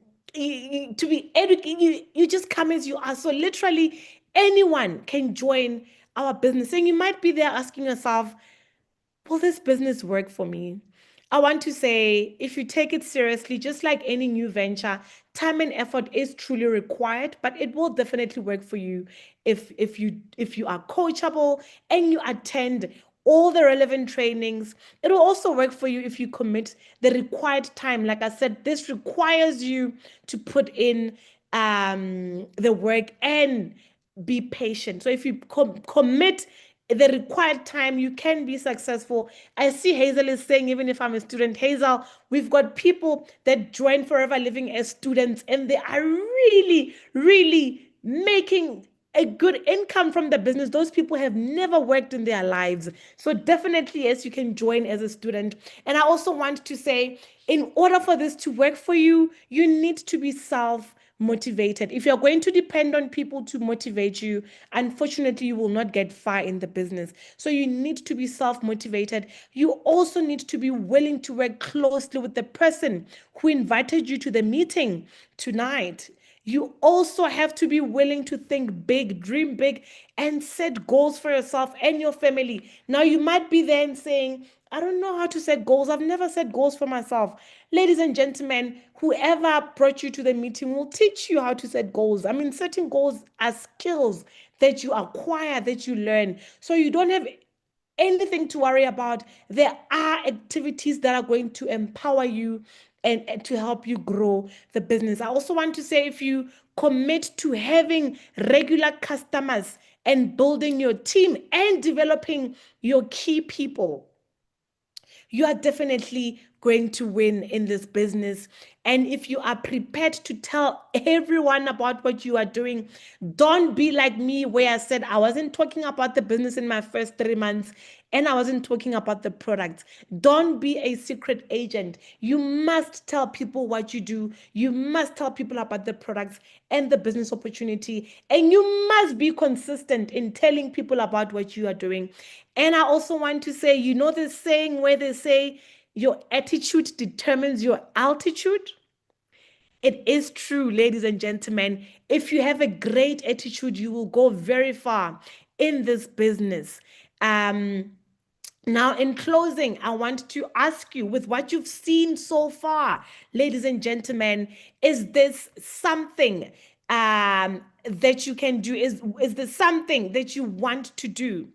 be educated. You just come as you are. So literally anyone can join our business. And you might be there asking yourself, will this business work for me? I want to say, if you take it seriously, just like any new venture, time and effort is truly required, but it will definitely work for you if you are coachable and you attend all the relevant trainings. It will also work for you if you commit the required time. Like I said, this requires you to put in the work and be patient. So if you commit the required time, you can be successful. I see Hazel is saying, even if I'm a student, Hazel, we've got people that join Forever Living as students, and they are really, really making a good income from the business. Those people have never worked in their lives. So definitely, yes, you can join as a student. And I also want to say, in order for this to work for you, you need to be self-motivated. If you're going to depend on people to motivate you, unfortunately, you will not get far in the business. So you need to be self-motivated. You also need to be willing to work closely with the person who invited you to the meeting tonight. You also have to be willing to think big, dream big, and set goals for yourself and your family. Now, you might be there and saying, I don't know how to set goals. I've never set goals for myself. Ladies and gentlemen, whoever brought you to the meeting will teach you how to set goals. I mean, setting goals are skills that you acquire, that you learn. So you don't have anything to worry about. There are activities that are going to empower you and to help you grow the business. I also want to say, if you commit to having regular customers and building your team and developing your key people, you are definitely going to win in this business. And if you are prepared to tell everyone about what you are doing, don't be like me, where I said I wasn't talking about the business in my first 3 months and I wasn't talking about the products. Don't be a secret agent. You must tell people what you do. You must tell people about the products and the business opportunity. And you must be consistent in telling people about what you are doing. And I also want to say, this saying where they say your attitude determines your altitude? It is true, ladies and gentlemen. If you have a great attitude, you will go very far in this business. Now, in closing, I want to ask you, with what you've seen so far, ladies and gentlemen, is this something that you can do? Is this something that you want to do?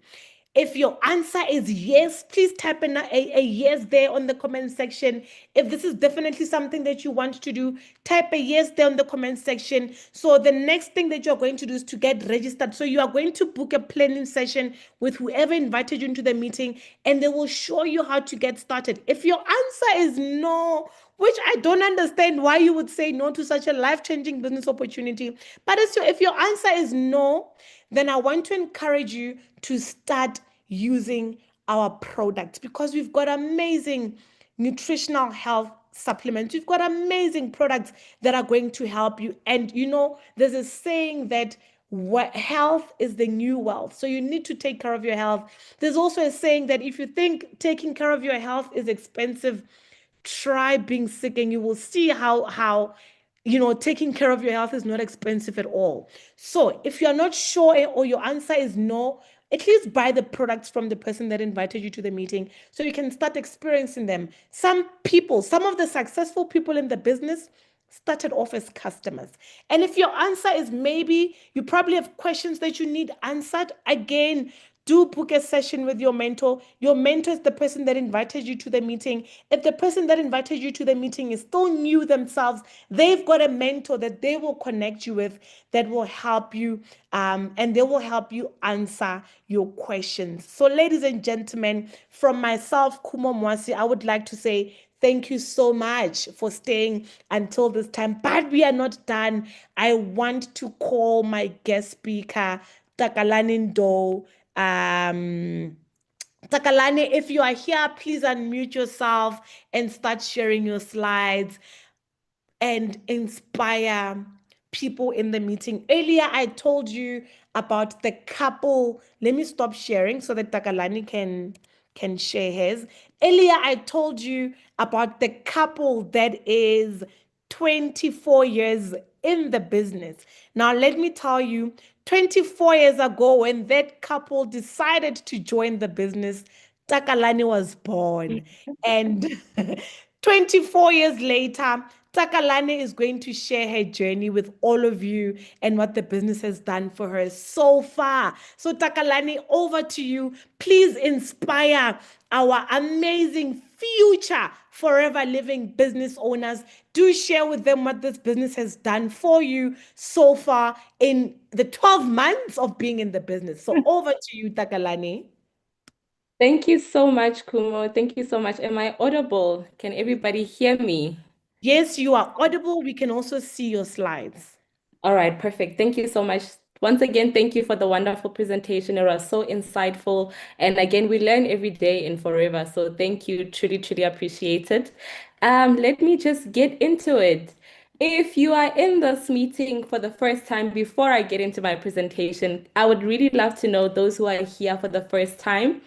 If your answer is yes, please type in a yes there on the comment section. If this is definitely something that you want to do, type a yes there on the comment section. So the next thing that you're going to do is to get registered. So you are going to book a planning session with whoever invited you into the meeting, and they will show you how to get started. If your answer is no, which I don't understand why you would say no to such a life-changing business opportunity. But if your answer is no, then I want to encourage you to start using our products because we've got amazing nutritional health supplements. We've got amazing products that are going to help you. And there's a saying that health is the new wealth. So you need to take care of your health. There's also a saying that if you think taking care of your health is expensive, try being sick and you will see how taking care of your health is not expensive at all. So if you're not sure or your answer is no, at least buy the products from the person that invited you to the meeting so you can start experiencing them. Some people, some of the successful people in the business started off as customers. And if your answer is maybe, you probably have questions that you need answered. Again, do book a session with your mentor. Your mentor is the person that invited you to the meeting. If the person that invited you to the meeting is still new themselves, they've got a mentor that they will connect you with that will help you, and they will help you answer your questions. So, ladies and gentlemen, from myself, Khumo Mwase, I would like to say thank you so much for staying until this time. But we are not done. I want to call my guest speaker, Takalani Ndou. Takalani, if you are here, please unmute yourself and start sharing your slides and inspire people in the meeting. Earlier, I told you about the couple. Let me stop sharing so that Takalani can share his. Earlier, I told you about the couple that is 24 years in the business. Now, let me tell you, 24 years ago, when that couple decided to join the business, Takalani was born. And 24 years later, Takalani is going to share her journey with all of you and what the business has done for her so far. So, Takalani, over to you. Please inspire our amazing future forever living business owners. Do share with them what this business has done for you so far in the 12 months of being in the business. So, over to you, Takalani.
Thank you so much, Khumo. Thank you so much. Am I audible? Can everybody hear me?
Yes, you are audible. We can also see your slides.
All right, perfect. Thank you so much. Once again, thank you for the wonderful presentation. It was so insightful. And again, we learn every day and forever. So thank you. Truly, truly appreciate it. Let me just get into it. If you are in this meeting for the first time, before I get into my presentation, I would really love to know those who are here for the first time.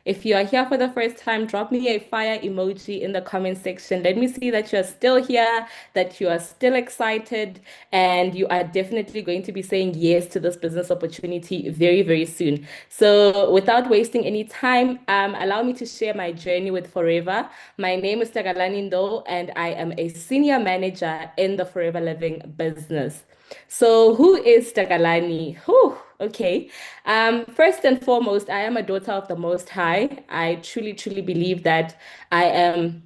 If you are here for the first time, drop me a fire emoji in the comment section. Let me see that you're still here, that you are still excited, and you are definitely going to be saying yes to this business opportunity very, very soon. So without wasting any time, allow me to share my journey with Forever. My name is Takalani Ndou, and I am a senior manager in the Forever Living business. So who is Takalani? Whew, okay. First and foremost, I am a daughter of the Most High. I truly, truly believe that I am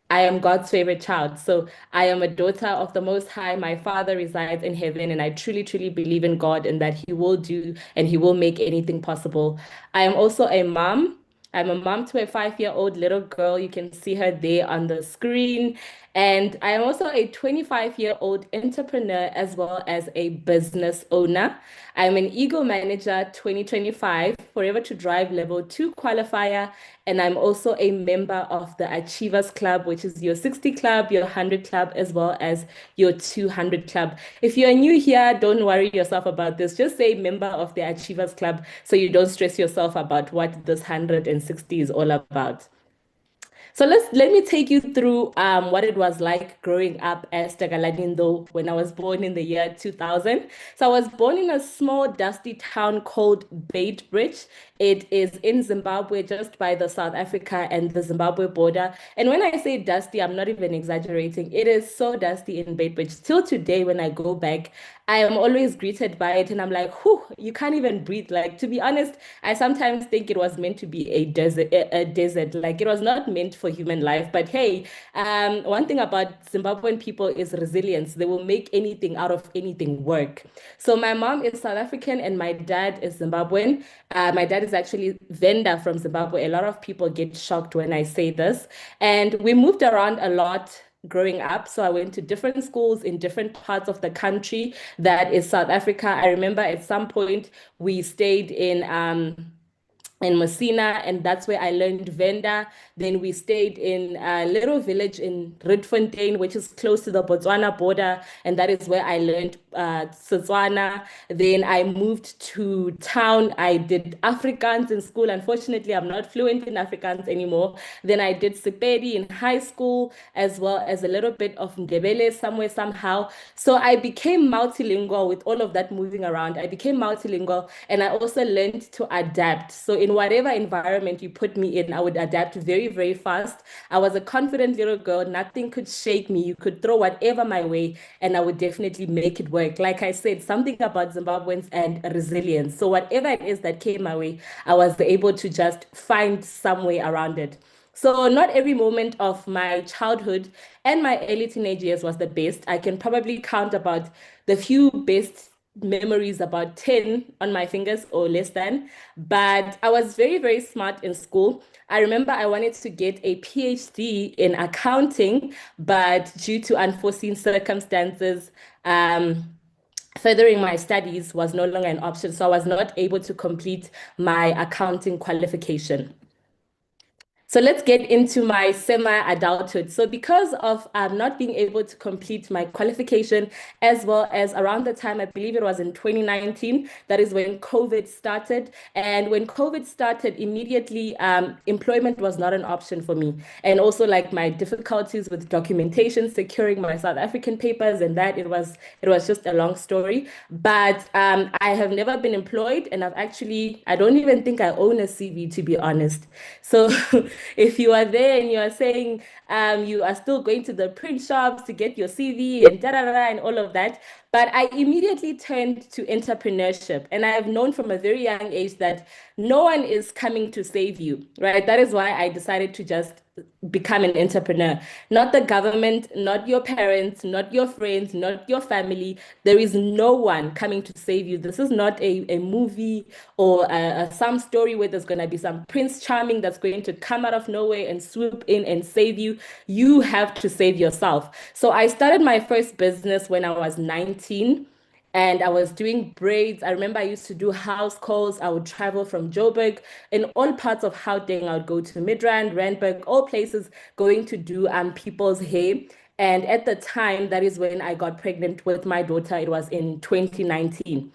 I am God's favorite child. So I am a daughter of the Most High. My Father resides in heaven, and I truly, truly believe in God and that He will do and He will make anything possible. I am also a mom. I'm a mom to a 5-year-old little girl. You can see her there on the screen. And I am also a 25-year-old entrepreneur as well as a business owner. I'm an Eagle Manager 2025 Forever to Drive Level 2 qualifier. And I'm also a member of the Achievers Club, which is your 60 club, your 100 club, as well as your 200 club. If you're new here, don't worry yourself about this. Just say member of the Achievers Club so you don't stress yourself about what this 160 is all about. So let me take you through what it was like growing up as Takalani Ndou when I was born in the year 2000. So I was born in a small dusty town called Beitbridge. It is in Zimbabwe, just by the South Africa and the Zimbabwe border. And when I say dusty, I'm not even exaggerating. It is so dusty in Beitbridge. Till today, when I go back, I am always greeted by it, and I'm like, whew, you can't even breathe. Like, to be honest, I sometimes think it was meant to be a desert, a desert. Like, it was not meant for human life. But hey, one thing about Zimbabwean people is resilience. They will make anything out of anything work. So my mom is South African and my dad is Zimbabwean. My dad is actually Venda from Zimbabwe. A lot of people get shocked when I say this. And we moved around a lot growing up. So I went to different schools in different parts of the country that is South Africa. I remember at some point we stayed in Messina, and that's where I learned Venda. Then we stayed in a little village in Rietfontein, which is close to the Botswana border, and that is where I learned Setswana. Then I moved to town. I did Afrikaans in school. Unfortunately, I'm not fluent in Afrikaans anymore. Then I did Sepedi in high school, as well as a little bit of Ndebele somewhere, somehow. So I became multilingual with all of that moving around. I became multilingual, and I also learned to adapt. So in whatever environment you put me in, I would adapt very, very fast. I was a confident little girl. Nothing could shake me. You could throw whatever my way, and I would definitely make it work. Like I said, something about Zimbabweans and resilience. So whatever it is that came my way, I was able to just find some way around it. So not every moment of my childhood and my early teenage years was the best. I can probably count about the few best memories, about 10 on my fingers or less than. But I was very, very smart in school. I remember I wanted to get a PhD in accounting, but due to unforeseen circumstances, furthering my studies was no longer an option. So I was not able to complete my accounting qualification. So let's get into my semi-adulthood. So because of not being able to complete my qualification, as well as around the time, I believe it was in 2019, that is when COVID started. And when COVID started, immediately employment was not an option for me. And also like my difficulties with documentation, securing my South African papers and that, it was just a long story. But I have never been employed, and I don't even think I own a CV, to be honest. So if you are there and you are saying you are still going to the print shops to get your CV and da da da and all of that, but I immediately turned to entrepreneurship. And I have known from a very young age that no one is coming to save you, right? That is why I decided to just become an entrepreneur. Not the government, not your parents, not your friends, not your family. There is no one coming to save you. This is not a movie or some story where there's going to be some Prince Charming that's going to come out of nowhere and swoop in and save you. You have to save yourself. So I started my first business when I was 19 and I was doing braids. I remember I used to do house calls. I would travel from Joburg in all parts of Gauteng. I would go to Midrand, Randburg, all places going to do people's hair. And at the time, that is when I got pregnant with my daughter. It was in 2019.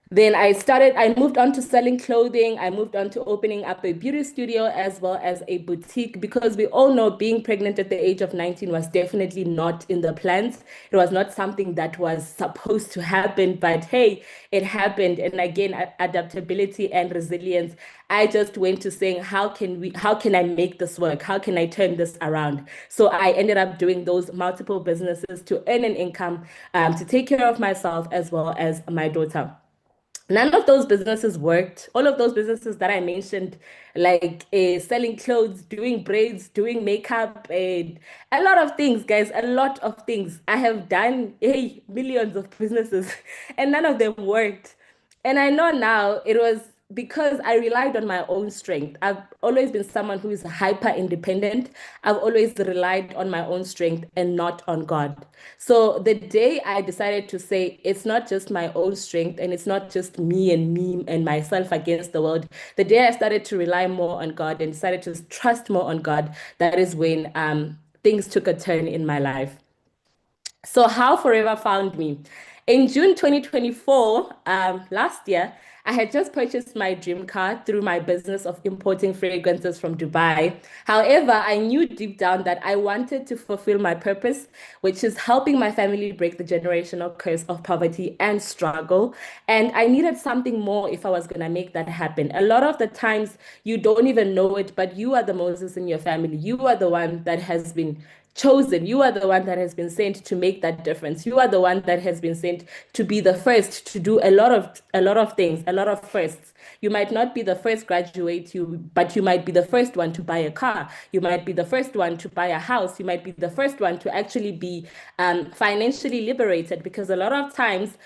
Then I moved on to selling clothing. I moved on to opening up a beauty studio as well as a boutique because we all know being pregnant at the age of 19 was definitely not in the plans. It was not something that was supposed to happen, but hey, it happened. And again, adaptability and resilience. I just went to saying, how can I make this work? How can I turn this around? So I ended up doing those multiple businesses to earn an income, to take care of myself as well as my daughter. None of those businesses worked. All of those businesses that I mentioned, like selling clothes, doing braids, doing makeup, and a lot of things, guys, a lot of things. I have done millions of businesses, and none of them worked. And I know now it was because I relied on my own strength. I've always been someone who is hyper independent. I've always relied on my own strength and not on God. So the day I decided to say it's not just my own strength and it's not just me and myself against the world, the day I started to rely more on God and decided to trust more on God, that is when things took a turn in my life. So, how Forever found me. In June 2024, last year, I had just purchased my dream car through my business of importing fragrances from Dubai. However, I knew deep down that I wanted to fulfill my purpose, which is helping my family break the generational curse of poverty and struggle. And I needed something more if I was going to make that happen. A lot of the times, you don't even know it, but you are the Moses in your family. You are the one that has been chosen. You are the one that has been sent to make that difference. You are the one that has been sent to be the first to do a lot of things, a lot of firsts. You might not be the first graduate, but you might be the first one to buy a car. You might be the first one to buy a house. You might be the first one to actually be financially liberated because a lot of times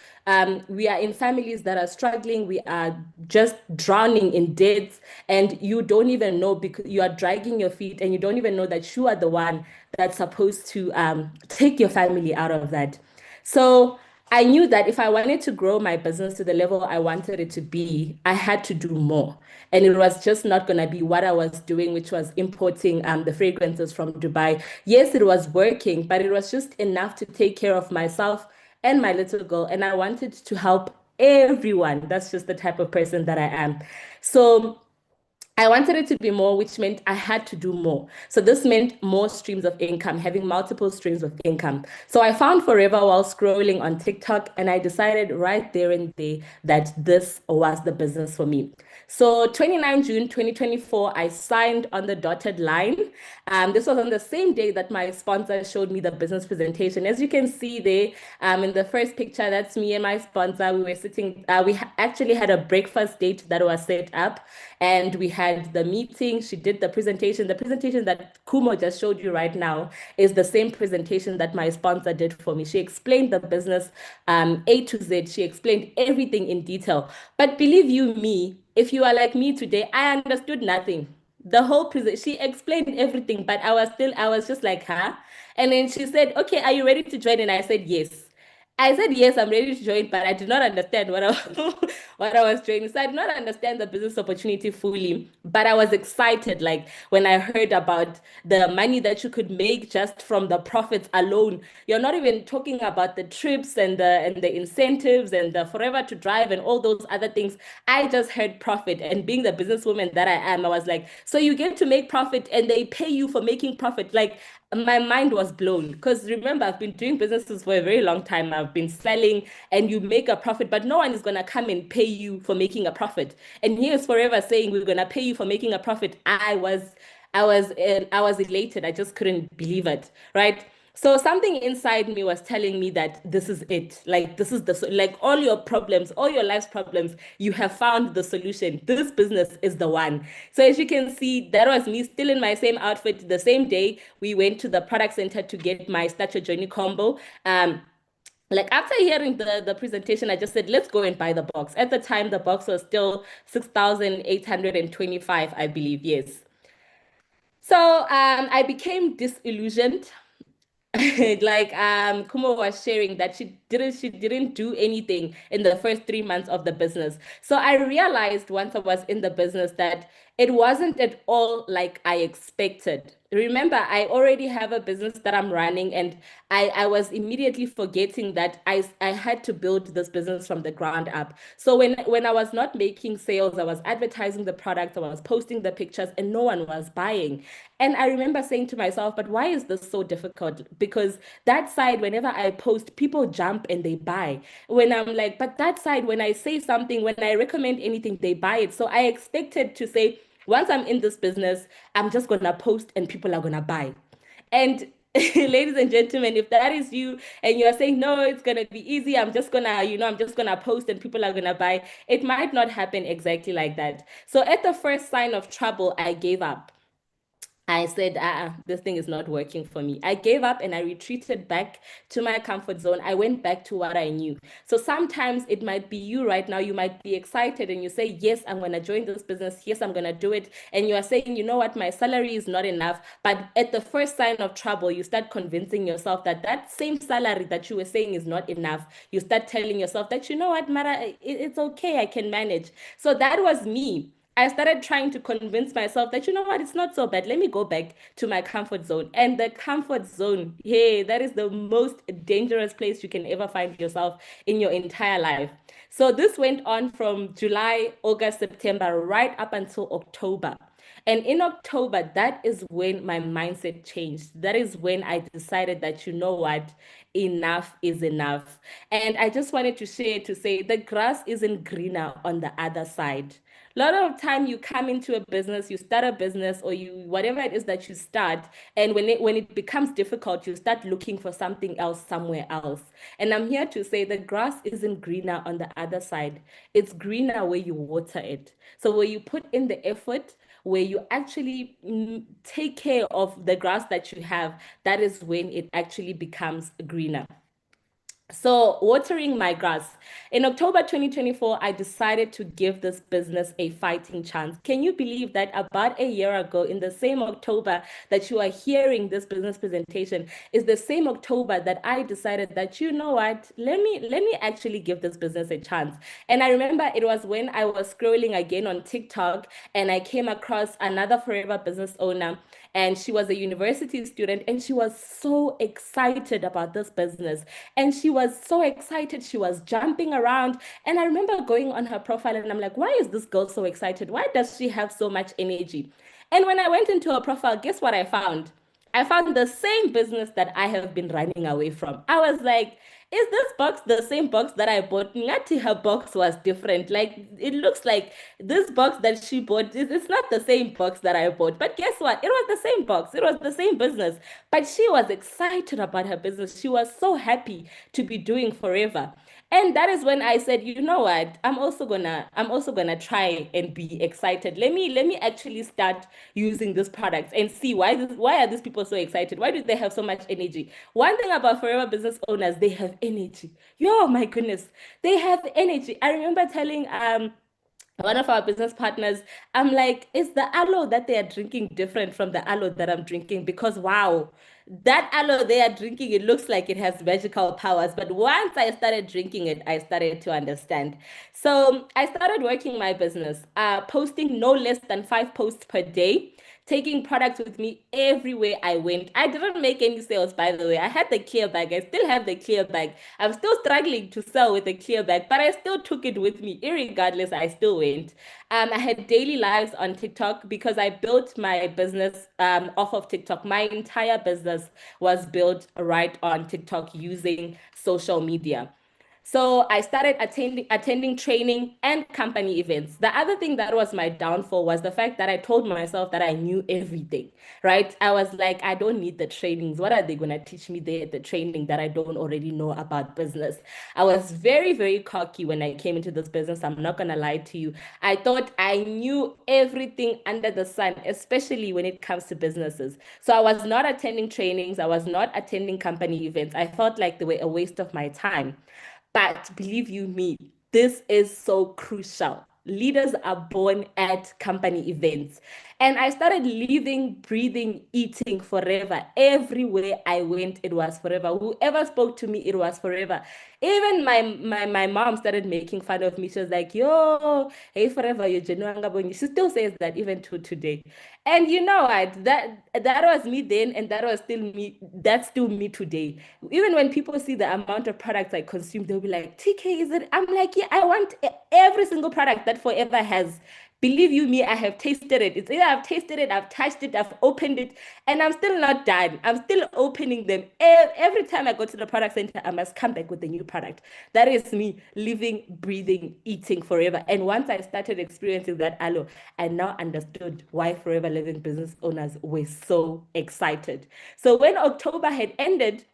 we are in families that are struggling. We are just drowning in debts, and you don't even know because you are dragging your feet, and you don't even know that you are the one that's supposed to take your family out of that. So I knew that if I wanted to grow my business to the level I wanted it to be, I had to do more. And it was just not going to be what I was doing, which was importing the fragrances from Dubai. Yes, it was working, but it was just enough to take care of myself and my little girl. And I wanted to help everyone. That's just the type of person that I am. So I wanted it to be more, which meant I had to do more. So this meant more streams of income, having multiple streams of income. So I found Forever while scrolling on TikTok, and I decided right there and there that this was the business for me. So 29 June 2024, I signed on the dotted line. This was on the same day that my sponsor showed me the business presentation. As you can see there, in the first picture, that's me and my sponsor. We were sitting, actually had a breakfast date that was set up, and we had the meeting. She did the presentation. The presentation that Khumo just showed you right now is the same presentation that my sponsor did for me. She explained the business A to Z. She explained everything in detail. But believe you me, if you are like me today, I understood nothing. The whole she explained everything, but I was just like, huh? And then she said, okay, are you ready to join? And I said, yes. I said, yes, I'm ready to join, but I did not understand what I was joining. So I did not understand the business opportunity fully, but I was excited. Like when I heard about the money that you could make just from the profits alone. You're not even talking about the trips and the incentives and the forever to drive and all those other things. I just heard profit, and being the businesswoman that I am, I was like, so you get to make profit and they pay you for making profit. Like my mind was blown because remember, I've been doing businesses for a very long time. I've been selling and you make a profit, but no one is going to come and pay you for making a profit. And here's Forever saying we're going to pay you for making a profit. I was elated. I just couldn't believe it, right? So something inside me was telling me that this is it. Like this is like all your problems, all your life's problems, you have found the solution. This business is the one. So as you can see, that was me still in my same outfit. The same day we went to the product center to get my Stature Journey combo. Like after hearing the presentation, I just said, let's go and buy the box. At the time, the box was still 6,825, I believe. Yes. So I became disillusioned. Like Kumo was sharing that she didn't do anything in the first 3 months of the business. So I realized once I was in the business that it wasn't at all like I expected. Remember, I already have a business that I'm running, and I was immediately forgetting that I had to build this business from the ground up. So when I was not making sales, I was advertising the products, I was posting the pictures, and no one was buying. And I remember saying to myself, but why is this so difficult? Because that side, whenever I post, people jump and they buy. When I'm like, but that side, when I say something, when I recommend anything, they buy it. So I expected to say, once I'm in this business, I'm just gonna post and people are gonna buy. And ladies and gentlemen, if that is you and you're saying, no, it's gonna be easy, I'm just gonna post and people are gonna buy, it might not happen exactly like that. So at the first sign of trouble, I gave up. I said, this thing is not working for me. I gave up and I retreated back to my comfort zone. I went back to what I knew. So sometimes it might be you right now. You might be excited and you say, yes, I'm going to join this business. Yes, I'm going to do it. And you are saying, you know what, my salary is not enough. But at the first sign of trouble, you start convincing yourself that that same salary that you were saying is not enough. You start telling yourself that, you know what, Mara, it's okay. I can manage. So that was me. I started trying to convince myself that, you know what, it's not so bad. Let me go back to my comfort zone. And the comfort zone, hey, that is the most dangerous place you can ever find yourself in your entire life. So this went on from July, August, September, right up until October. And in October, that is when my mindset changed. That is when I decided that, you know what, enough is enough. And I just wanted to share to say the grass isn't greener on the other side. A lot of time you come into a business, you start a business, or you whatever it is that you start, and when it becomes difficult, you start looking for something else somewhere else. And I'm here to say the grass isn't greener on the other side. It's greener where you water it. So where you put in the effort, where you actually take care of the grass that you have, that is when it actually becomes greener. So, watering my grass. In October 2024, I decided to give this business a fighting chance. Can you believe that about a year ago, in the same October that you are hearing this business presentation, is the same October that I decided that, you know what, let me actually give this business a chance. And I remember it was when I was scrolling again on TikTok and I came across another forever business owner, and she was a university student, and she was so excited about this business, and she was so excited, she was jumping around. And I remember going on her profile and I'm like, why is this girl so excited? Why does she have so much energy? And when I went into her profile, guess what I found? I found the same business that I have been running away from. I was like, is this box the same box that I bought? Ngati, her box was different. Like, it looks like this box that she bought, it's not the same box that I bought. But guess what? It was the same box. It was the same business. But she was excited about her business. She was so happy to be doing forever. And that is when I said, you know what? I'm also gonna try and be excited. Let me actually start using this product and see why are these people so excited? Why do they have so much energy? One thing about forever business owners, they have energy. Yo, my goodness, they have energy. I remember telling one of our business partners, I'm like, is the aloe that they are drinking different from the aloe that I'm drinking? Because wow, that aloe they are drinking, it looks like it has magical powers. But once I started drinking it, I started to understand. So I started working my business, posting no less than 5 posts per day, taking products with me everywhere I went. I didn't make any sales, by the way. I had the clear bag. I still have the clear bag. I'm still struggling to sell with the clear bag, but I still took it with me. Irregardless, I still went. I had daily lives on TikTok because I built my business off of TikTok. My entire business was built right on TikTok using social media. So I started attending training and company events. The other thing that was my downfall was the fact that I told myself that I knew everything, right? I was like, I don't need the trainings. What are they going to teach me there at the training that I don't already know about business? I was very, very cocky when I came into this business. I'm not going to lie to you. I thought I knew everything under the sun, especially when it comes to businesses. So I was not attending trainings. I was not attending company events. I felt like they were a waste of my time. But believe you me, this is so crucial. Leaders are born at company events. And I started living, breathing, eating forever. Everywhere I went, it was forever. Whoever spoke to me, it was forever. Even my mom started making fun of me. She was like, yo, hey, forever, you genuanga boni. She still says that even to today. And you know what? That was me then, and that was still me. That's still me today. Even when people see the amount of products I consume, they'll be like, TK, is it? I'm like, yeah, I want every single product that Forever has. Believe you me, I have tasted it. It's either I've tasted it, I've touched it, I've opened it, and I'm still not done. I'm still opening them. Every time I go to the product center, I must come back with a new product. That is me living, breathing, eating forever. And once I started experiencing that aloe, I now understood why Forever Living business owners were so excited. So when October had ended,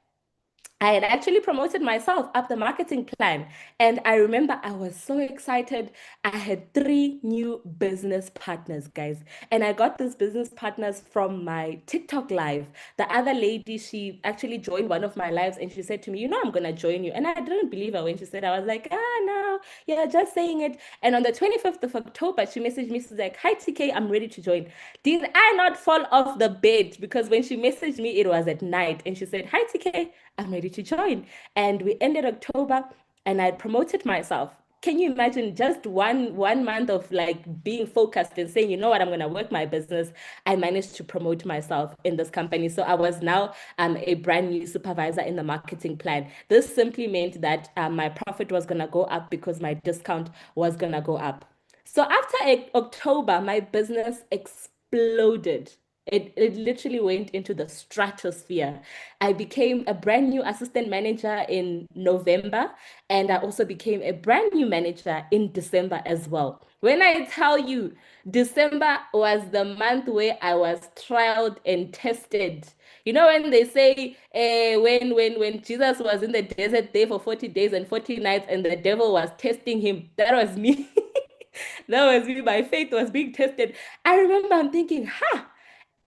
I had actually promoted myself up the marketing plan. And I remember I was so excited. I had 3 new business partners, guys. And I got these business partners from my TikTok live. The other lady, she actually joined one of my lives and she said to me, you know, I'm going to join you. And I didn't believe her when she said, I was like, no, yeah, just saying it. And on the 25th of October, she messaged me, she's like, hi, TK, I'm ready to join. Did I not fall off the bed? Because when she messaged me, it was at night. And she said, hi, TK, I'm ready to join. And we ended October and I promoted myself. Can you imagine just one month of like being focused and saying, you know what, I'm gonna work my business. I managed to promote myself in this company. So I was now a brand new supervisor in the marketing plan. This simply meant that my profit was gonna go up because my discount was gonna go up. So after October, my business exploded. It literally went into the stratosphere. I became a brand new assistant manager in November, and I also became a brand new manager in December as well. When I tell you, December was the month where I was trialed and tested. You know when they say when Jesus was in the desert there for 40 days and 40 nights and the devil was testing him, that was me. That was me. My faith was being tested. I remember I'm thinking, huh?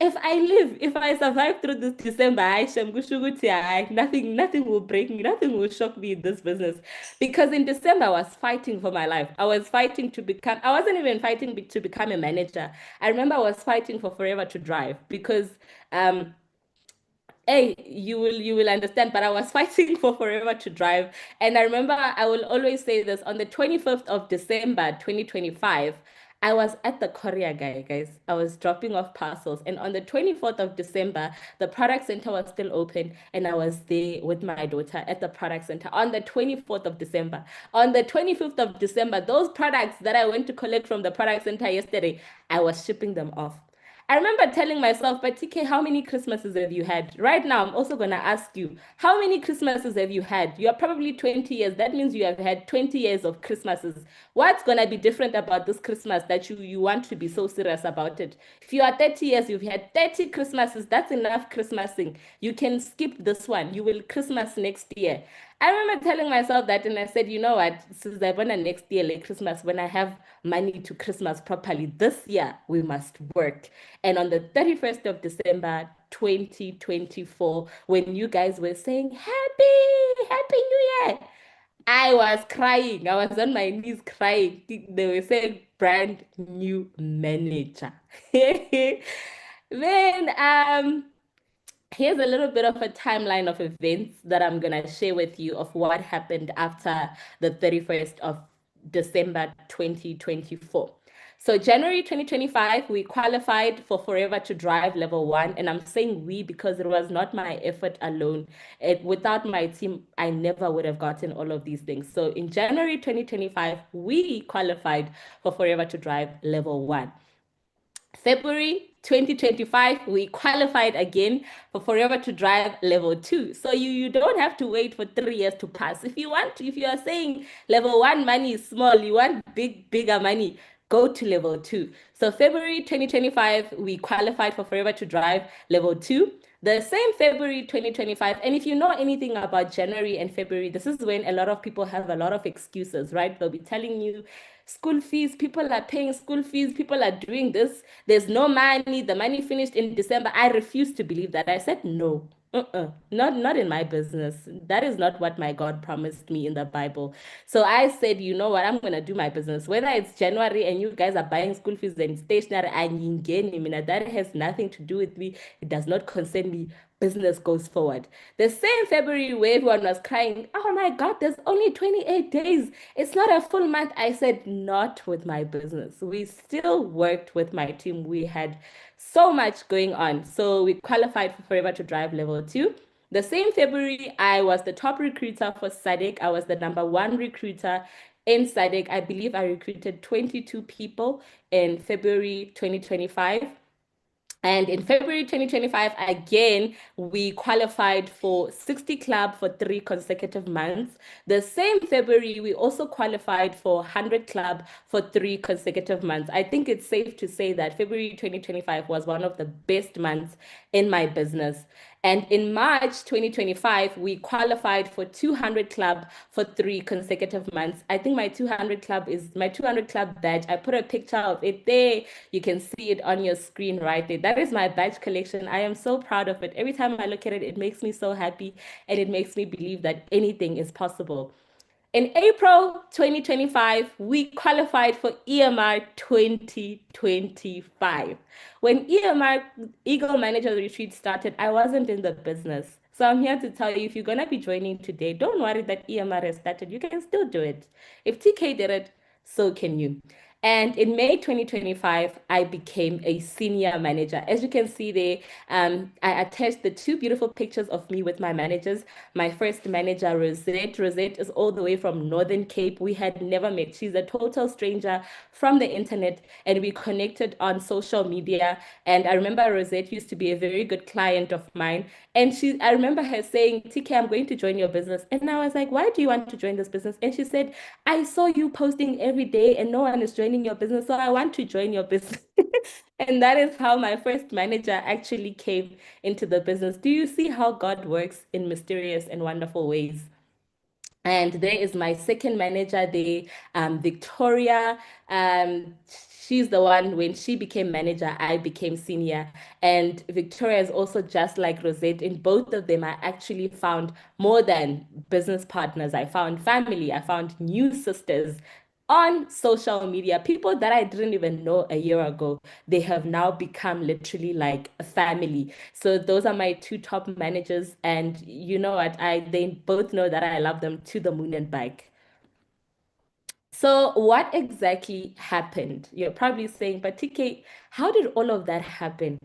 if I survive through this December, nothing will break me, nothing will shock me in this business. Because in December, I was fighting for my life. I was fighting to become, I wasn't even fighting to become a manager. I remember I was fighting for Forever to Drive because um hey, you will understand, but I was fighting for Forever to Drive. And I remember I will always say this on the 25th of December 2025. I was at the courier guys. I was dropping off parcels. And on the 24th of December, the product center was still open. And I was there with my daughter at the product center on the 24th of December. On the 25th of December, those products that I went to collect from the product center yesterday, I was shipping them off. I remember telling myself, but TK, how many Christmases have you had? Right now, I'm also going to ask you, how many Christmases have you had? You are probably 20 years. That means you have had 20 years of Christmases. What's going to be different about this Christmas that you want to be so serious about it? If you are 30 years, you've had 30 Christmases. That's enough Christmasing. You can skip this one. You will Christmas next year. I remember telling myself that, and I said, you know what, Sizabona next year, like Christmas, when I have money to Christmas properly, this year we must work. And on the 31st of December, 2024, when you guys were saying, Happy New Year, I was crying. I was on my knees crying. They were saying, brand new manager. Then, here's a little bit of a timeline of events that I'm going to share with you of what happened after the 31st of December 2024. So, January 2025, we qualified for Forever to Drive Level 1. And I'm saying we because it was not my effort alone. Without my team, I never would have gotten all of these things. So, in January 2025, we qualified for Forever to Drive Level 1. February 2025, we qualified again for Forever to Drive Level 2. So you don't have to wait for 3 years to pass. If you want, if you are saying level 1 money is small, you want bigger money, go to level 2. So February 2025, we qualified for Forever to Drive Level 2. The same February 2025. And if you know anything about January and February, this is when a lot of people have a lot of excuses, right? They'll be telling you school fees, people are paying school fees, people are doing this, there's no money, the money finished in December. I refused to believe that. I said, no. Not in my business. That is not what my God promised me in the Bible. So I said, you know what, I'm gonna do my business. Whether it's January and you guys are buying school fees and stationery, that has nothing to do with me. It does not concern me. Business goes forward. The same February where everyone was crying, oh my God, there's only 28 days. It's not a full month. I said, not with my business. We still worked with my team. We had so much going on. So we qualified for Forever to Drive Level 2. The same February, I was the top recruiter for SADC. I was the number one recruiter in SADC. I believe I recruited 22 people in February 2025. And in February 2025, again, we qualified for 60 Club for 3 consecutive months. The same February, we also qualified for 100 Club for 3 consecutive months. I think it's safe to say that February 2025 was one of the best months in my business. And in March 2025, we qualified for 200 Club for 3 consecutive months. I think my 200 Club is my 200 Club badge. I put a picture of it there. You can see it on your screen right there. That is my badge collection. I am so proud of it. Every time I look at it, it makes me so happy and it makes me believe that anything is possible. In April 2025, we qualified for EMR 2025. When EMR Eagle Manager Retreat started, I wasn't in the business. So I'm here to tell you, if you're going to be joining today, don't worry that EMR has started. You can still do it. If TK did it, so can you. And in May 2025, I became a senior manager. As you can see there, I attached the two beautiful pictures of me with my managers. My first manager, Rosette. Rosette is all the way from Northern Cape. We had never met. She's a total stranger from the internet, and we connected on social media. And I remember Rosette used to be a very good client of mine. And I remember her saying, TK, I'm going to join your business. And I was like, why do you want to join this business? And she said, I saw you posting every day and no one is joining your business, so I want to join your business. And that is how my first manager actually came into the business. Do you see how God works in mysterious and wonderful ways? And there is my second manager there, Victoria. Um, she's the one, when she became manager, I became senior. And Victoria is also just like Rosette. In both of them, I actually found more than business partners. I found family, I found new sisters on social media, people that I didn't even know a year ago. They have now become literally like a family. So those are my two top managers, and you know what? I they both know that I love them to the moon and back. So what exactly happened? You're probably saying, but TK, how did all of that happen?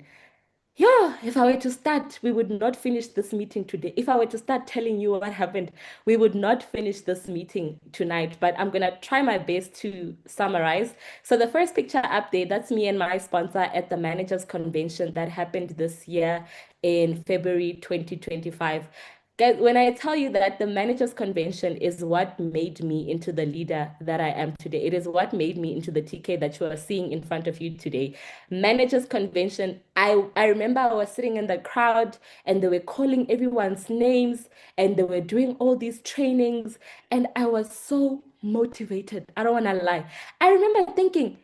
Yeah, if I were to start, we would not finish this meeting today. If I were to start telling you what happened, we would not finish this meeting tonight. But I'm gonna try my best to summarize. So the first picture up there, that's me and my sponsor at the managers convention that happened this year in February 2025. Guys, when I tell you that the managers convention is what made me into the leader that I am today, it is what made me into the TK that you are seeing in front of you today. Managers convention, I remember I was sitting in the crowd and they were calling everyone's names and they were doing all these trainings, and I was so motivated. I don't want to lie. I remember thinking,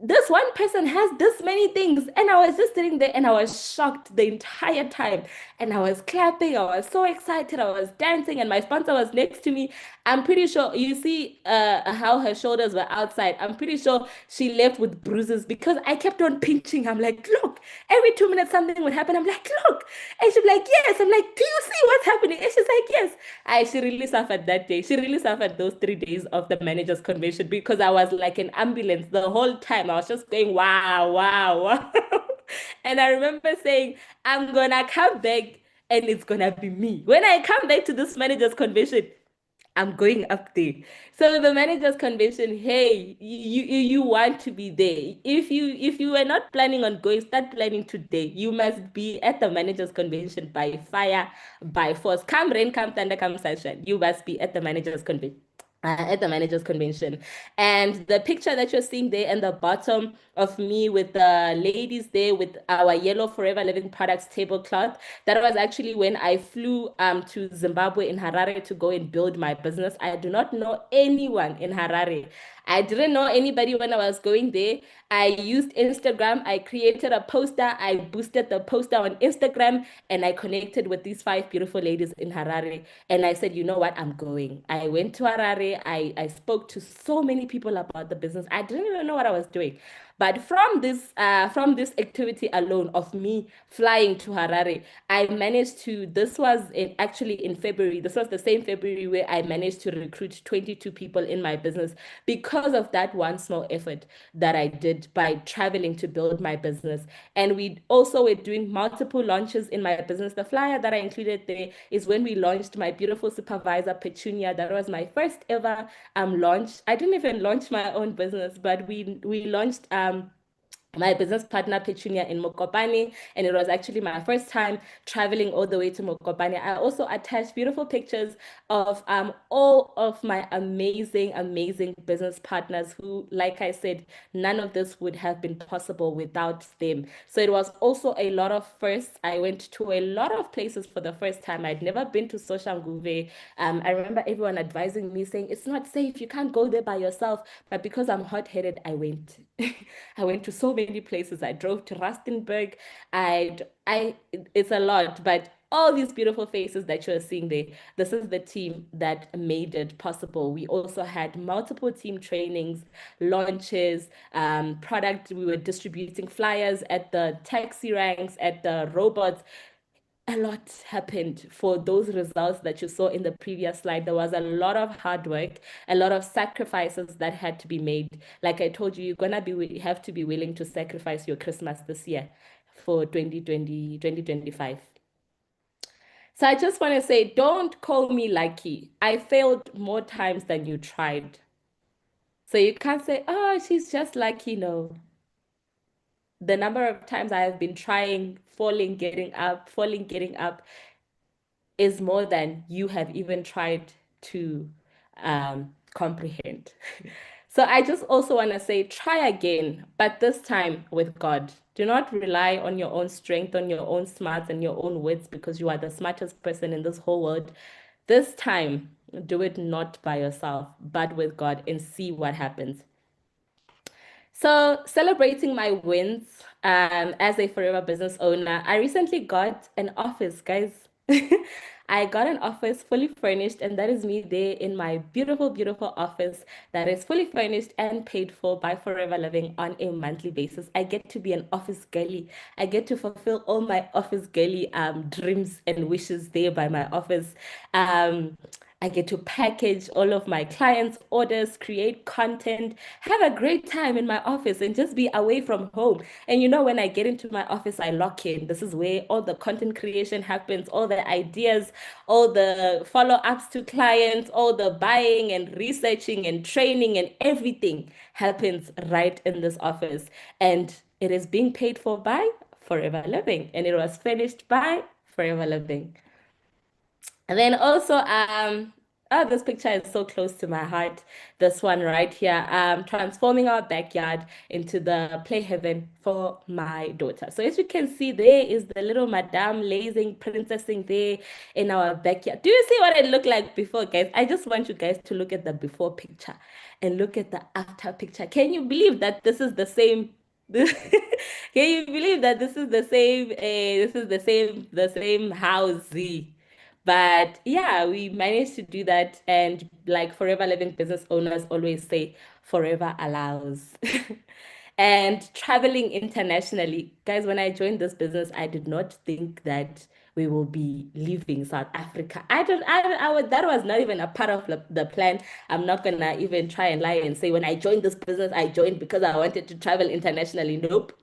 this one person has this many things. And I was just sitting there and I was shocked the entire time. And I was clapping. I was so excited. I was dancing. And my sponsor was next to me. I'm pretty sure you see how her shoulders were outside. I'm pretty sure she left with bruises because I kept on pinching. I'm like, look, every 2 minutes something would happen. I'm like, look. And she'd be like, yes. I'm like, do you see what's happening? And she's like, yes. She really suffered that day. She really suffered those 3 days of the managers convention because I was like an ambulance the whole time. I was just going, wow, wow, wow. And I remember saying, I'm gonna come back and it's gonna be me. When I come back to this managers convention, I'm going up there. So the managers convention, hey, you want to be there. If you were not planning on going, start planning today. You must be at the managers convention by fire, by force. Come rain, come thunder, come sunshine. You must be at the managers convention. At the managers convention, and the picture that you're seeing there in the bottom of me with the ladies there with our yellow forever living products tablecloth, that was actually when I flew to Zimbabwe in Harare to go and build my business. I do not know anyone in Harare. I didn't know anybody when I was going there. I used Instagram. I created a poster. I boosted the poster on Instagram and I connected with these five beautiful ladies in Harare. And I said, you know what? I'm going. I went to Harare. I spoke to so many people about the business. I didn't even know what I was doing. But from this activity alone of me flying to Harare, I managed to. This was actually in February. This was the same February where I managed to recruit 22 people in my business because of that one small effort that I did by traveling to build my business. And we also were doing multiple launches in my business. The flyer that I included there is when we launched my beautiful supervisor Petunia. That was my first ever launch. I didn't even launch my own business, but we launched my business partner Petunia in Mokopane, and it was actually my first time traveling all the way to Mokopane. I also attached beautiful pictures of all of my amazing, amazing business partners who, like I said, none of this would have been possible without them. So it was also a lot of firsts. I went to a lot of places for the first time. I'd never been to Soshanguve. I remember everyone advising me saying it's not safe, you can't go there by yourself. But because I'm hot-headed, I went. I went to so many places. I drove to Rustenburg. It's a lot, but all these beautiful faces that you're seeing there, this is the team that made it possible. We also had multiple team trainings, launches, product. We were distributing flyers at the taxi ranks, at the robots. A lot happened for those results that you saw in the previous slide. There was a lot of hard work, a lot of sacrifices that had to be made. Like I told you, you're gonna be have to be willing to sacrifice your Christmas this year for 2025. So I just want to say, don't call me lucky. I failed more times than you tried. So you can't say, oh, she's just lucky. No, the number of times I have been trying, falling, getting up, is more than you have even tried to comprehend. So I just also want to say, try again, but this time with God. Do not rely on your own strength, on your own smarts, and your own wits because you are the smartest person in this whole world. This time, Do it not by yourself, but with God and see what happens. So, celebrating my wins as a forever business owner, I recently got an office, guys. I got an office fully furnished, and that is me there in my beautiful, beautiful office that is fully furnished and paid for by Forever Living on a monthly basis. I get to be an office girly. I get to fulfill all my office girly dreams and wishes there by my office. Um, I get to package all of my clients' orders, create content, have a great time in my office, and just be away from home. And you know, when I get into my office, I lock in. This is where all the content creation happens, all the ideas, all the follow ups to clients, all the buying and researching and training and everything happens right in this office. And it is being paid for by Forever Living, and it was finished by Forever Living. And then also, oh, this picture is so close to my heart. This one right here, transforming our backyard into the play heaven for my daughter. So as you can see, there is the little madame lazing, princessing there in our backyard. Do you see what it looked like before, guys? I just want you guys to look at the before picture and look at the after picture. Can you believe that this is the same? Can you believe that this is the same? This is the same house. But yeah, we managed to do that. And like Forever Living business owners always say, forever allows. And traveling internationally. Guys, when I joined this business, I did not think that we will be leaving South Africa. That was not even a part of the plan. I'm not gonna even try and lie and say when I joined this business, I joined because I wanted to travel internationally. Nope.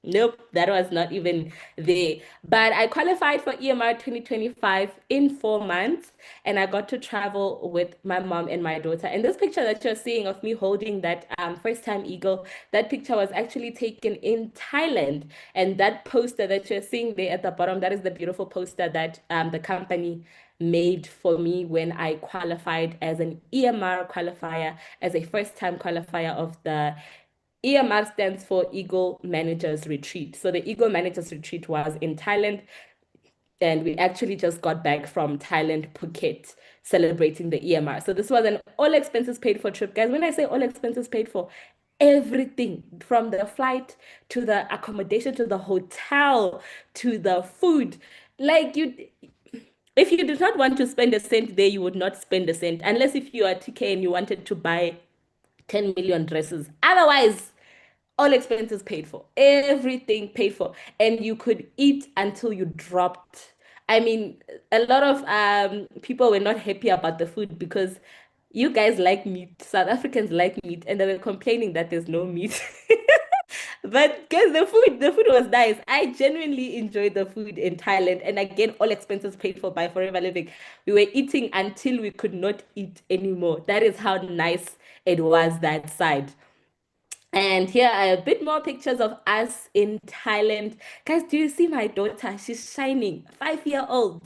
Nope, that was not even there. But I qualified for EMR 2025 in 4 months, and I got to travel with my mom and my daughter. And this picture that you're seeing of me holding that first time eagle, that picture was actually taken in Thailand. And that poster that you're seeing there at the bottom, that is the beautiful poster that the company made for me when I qualified as an EMR qualifier, as a first time qualifier of the EMR stands for Eagle Managers Retreat. So the Eagle Managers Retreat was in Thailand, and we actually just got back from Thailand, Phuket, celebrating the EMR. So this was an all expenses paid for trip. Guys, when I say all expenses paid for, everything from the flight to the accommodation to the hotel to the food. Like you, if you did not want to spend a cent there, you would not spend a cent unless if you are TK and you wanted to buy 10 million dresses. Otherwise, all expenses paid for, everything paid for, and you could eat until you dropped. I mean, a lot of people were not happy about the food because you guys like meat, South Africans like meat, and they were complaining that there's no meat. But guys, the food was nice. I genuinely enjoyed the food in Thailand, and again, all expenses paid for by Forever Living. We were eating until we could not eat anymore. That is how nice it was that side. And here are a bit more pictures of us in Thailand. Guys, do you see my daughter? She's shining, 5 year old,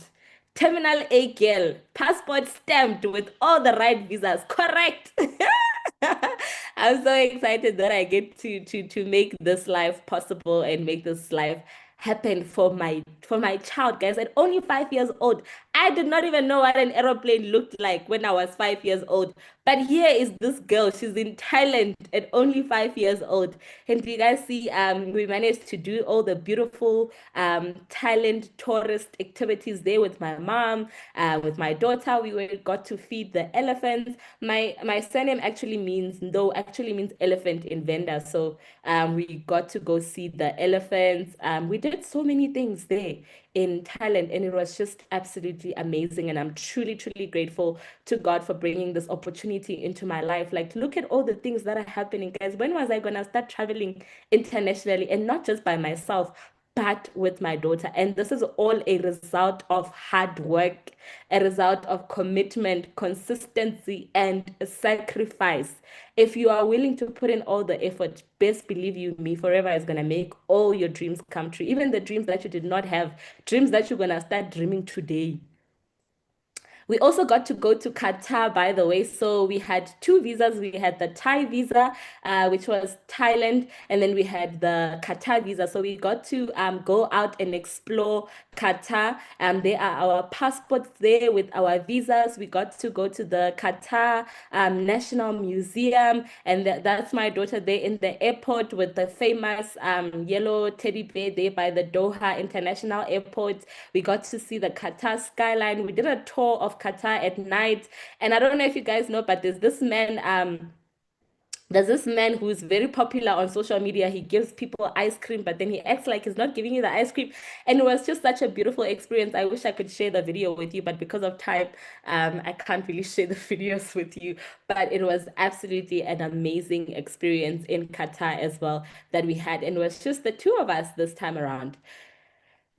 terminal A girl, passport stamped with all the right visas. Correct. I'm so excited that I get to make this life possible and make this life happen for my child, guys. At only 5 years old, I did not even know what an aeroplane looked like when I was 5 years old. But here is this girl. She's in Thailand at only 5 years old. And you guys see, we managed to do all the beautiful Thailand tourist activities there with my mom, with my daughter. Got to feed the elephants. My surname actually means Ndou, actually means elephant in Venda. So we got to go see the elephants. We did so many things there in Thailand, and it was just absolutely amazing. And I'm truly, truly grateful to God for bringing this opportunity into my life. Like, look at all the things that are happening, guys. When was I gonna start traveling internationally and not just by myself? But with my daughter. And this is all a result of hard work, a result of commitment, consistency, and sacrifice. If you are willing to put in all the effort, best believe you me, Forever is going to make all your dreams come true. Even the dreams that you did not have, dreams that you're going to start dreaming today. We also got to go to Qatar, by the way. So we had two visas. We had the Thai visa, which was Thailand, and then we had the Qatar visa. So we got to go out and explore Qatar. There are our passports there with our visas. We got to go to the Qatar National Museum, and that's my daughter there in the airport with the famous yellow teddy bear there by the Doha International Airport. We got to see the Qatar skyline. We did a tour of Qatar at night. And I don't know if you guys know, but there's this man who's very popular on social media. He gives people ice cream, but then he acts like he's not giving you the ice cream. And it was just such a beautiful experience. I wish I could share the video with you, but because of time, I can't really share the videos with you. But it was absolutely an amazing experience in Qatar as well that we had. And it was just the two of us this time around.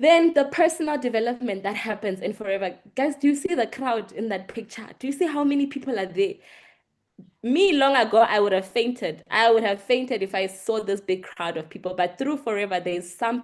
Then the personal development that happens in Forever. Guys, do you see the crowd in that picture? Do you see how many people are there? Me long ago, I would have fainted. I would have fainted if I saw this big crowd of people. But through Forever, there's some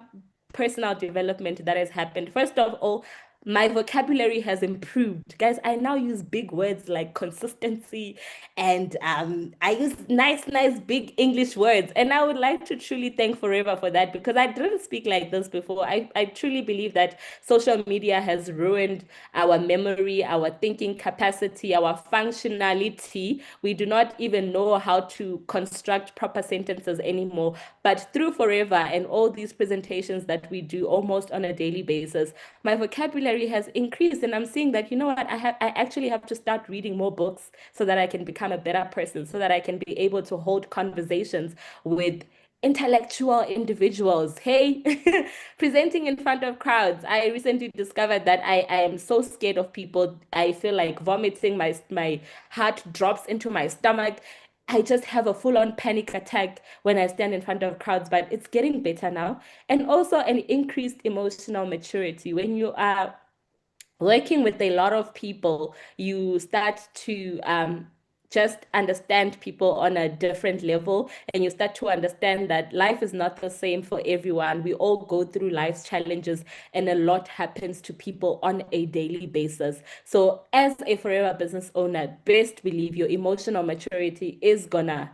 personal development that has happened. First of all, my vocabulary has improved. Guys, I now use big words like consistency and I use nice, big English words. And I would like to truly thank Forever for that because I didn't speak like this before. I truly believe that social media has ruined our memory, our thinking capacity, our functionality. We do not even know how to construct proper sentences anymore. But through Forever and all these presentations that we do almost on a daily basis, my vocabulary has increased. And I'm seeing that, you know what, I actually have to start reading more books so that I can become a better person, so that I can be able to hold conversations with intellectual individuals. Hey, presenting in front of crowds. I recently discovered that I am so scared of people. I feel like vomiting. My heart drops into my stomach. I just have a full-on panic attack when I stand in front of crowds, but it's getting better now. And also an increased emotional maturity. When you are working with a lot of people, you start to just understand people on a different level, and you start to understand that life is not the same for everyone. We all go through life's challenges, and a lot happens to people on a daily basis. So, as a forever business owner, best believe your emotional maturity is gonna,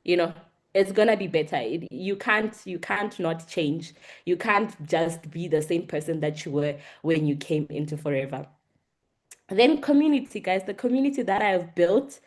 you know, it's gonna be better. You can't not change. You can't just be the same person that you were when you came into Forever. Then community, guys, the community that I have built,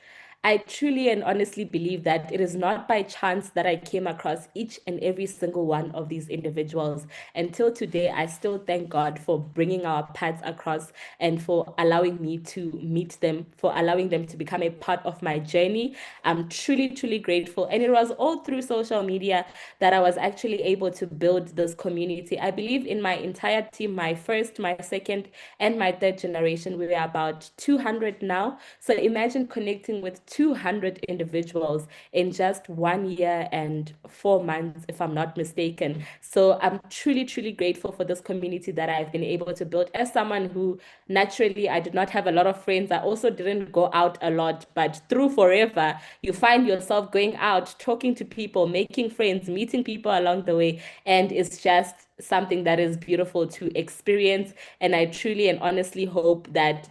I truly and honestly believe that it is not by chance that I came across each and every single one of these individuals. Until today, I still thank God for bringing our paths across and for allowing me to meet them, for allowing them to become a part of my journey. I'm truly grateful. And it was all through social media that I was actually able to build this community. I believe in my entire team, my first, my second, and my third generation, we are about 200 now. So imagine connecting with 200 individuals in just 1 year and 4 months, if I'm not mistaken. So I'm truly grateful for this community that I've been able to build. As someone who naturally I did not have a lot of friends, I also didn't go out a lot, but through Forever, you find yourself going out, talking to people, making friends, meeting people along the way, and it's just something that is beautiful to experience. And I truly and honestly hope that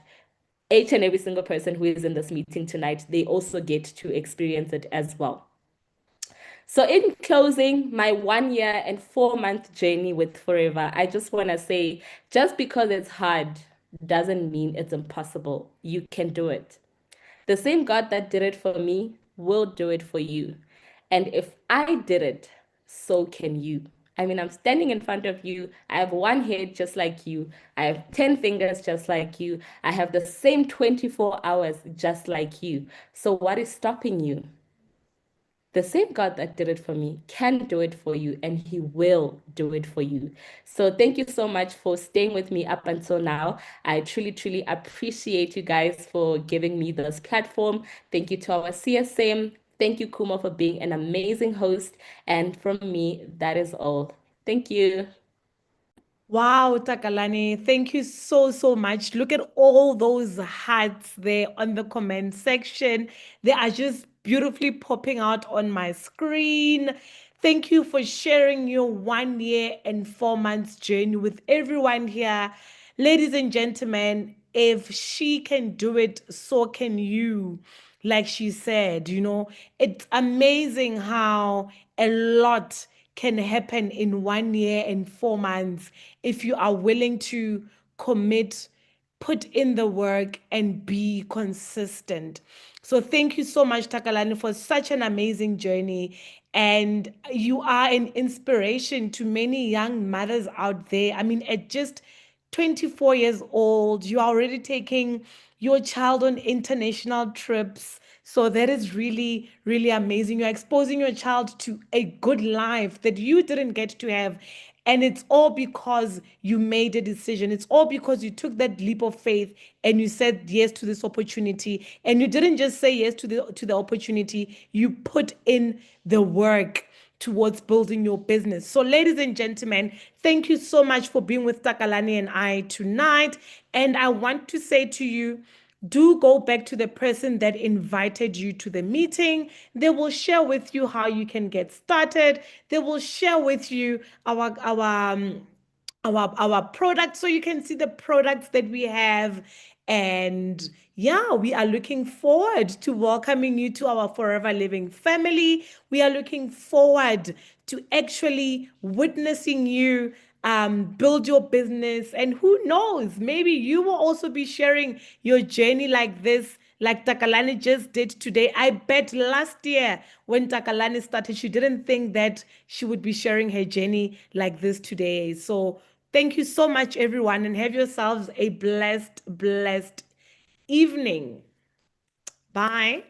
each and every single person who is in this meeting tonight, they also get to experience it as well. So, in closing, my 1 year and 4 month journey with Forever, I just want to say just because it's hard doesn't mean it's impossible. You can do it. The same God that did it for me will do it for you. And if I did it, so can you. I mean, I'm standing in front of you. I have one head just like you. I have 10 fingers just like you. I have the same 24 hours just like you. So, what is stopping you? The same God that did it for me can do it for you, and He will do it for you. So, thank you so much for staying with me up until now. I truly appreciate you guys for giving me this platform. Thank you to our CSM. Thank you, Khumo, for being an amazing host. And from me, that is all. Thank you.
Wow, Takalani, thank you so much. Look at all those hearts there on the comment section. They are just beautifully popping out on my screen. Thank you for sharing your 1 year and 4 months journey with everyone here. Ladies and gentlemen, if she can do it, so can you. Like she said, it's amazing how a lot can happen in 1 year and 4 months if you are willing to commit, put in the work, and be consistent. So thank you so much, Takalani, for such an amazing journey. And you are an inspiration to many young mothers out there. I mean, at just 24 years old, you are already taking your child on international trips. So that is really, really amazing. You're exposing your child to a good life that you didn't get to have. And it's all because you made a decision. It's all because you took that leap of faith and you said yes to this opportunity. And you didn't just say yes to the opportunity, you put in the work towards building your business. So, ladies and gentlemen, thank you so much for being with Takalani and I tonight. And I want to say to you, do go back to the person that invited you to the meeting. They will share with you how you can get started. They will share with you our products, so you can see the products that we have. And yeah, we are looking forward to welcoming you to our Forever Living family. We are looking forward to actually witnessing you build your business. And who knows, maybe you will also be sharing your journey like this, like Takalani just did today. I bet last year when Takalani started, she didn't think that she would be sharing her journey like this today. So thank you so much, everyone, and have yourselves a blessed, blessed evening. Bye.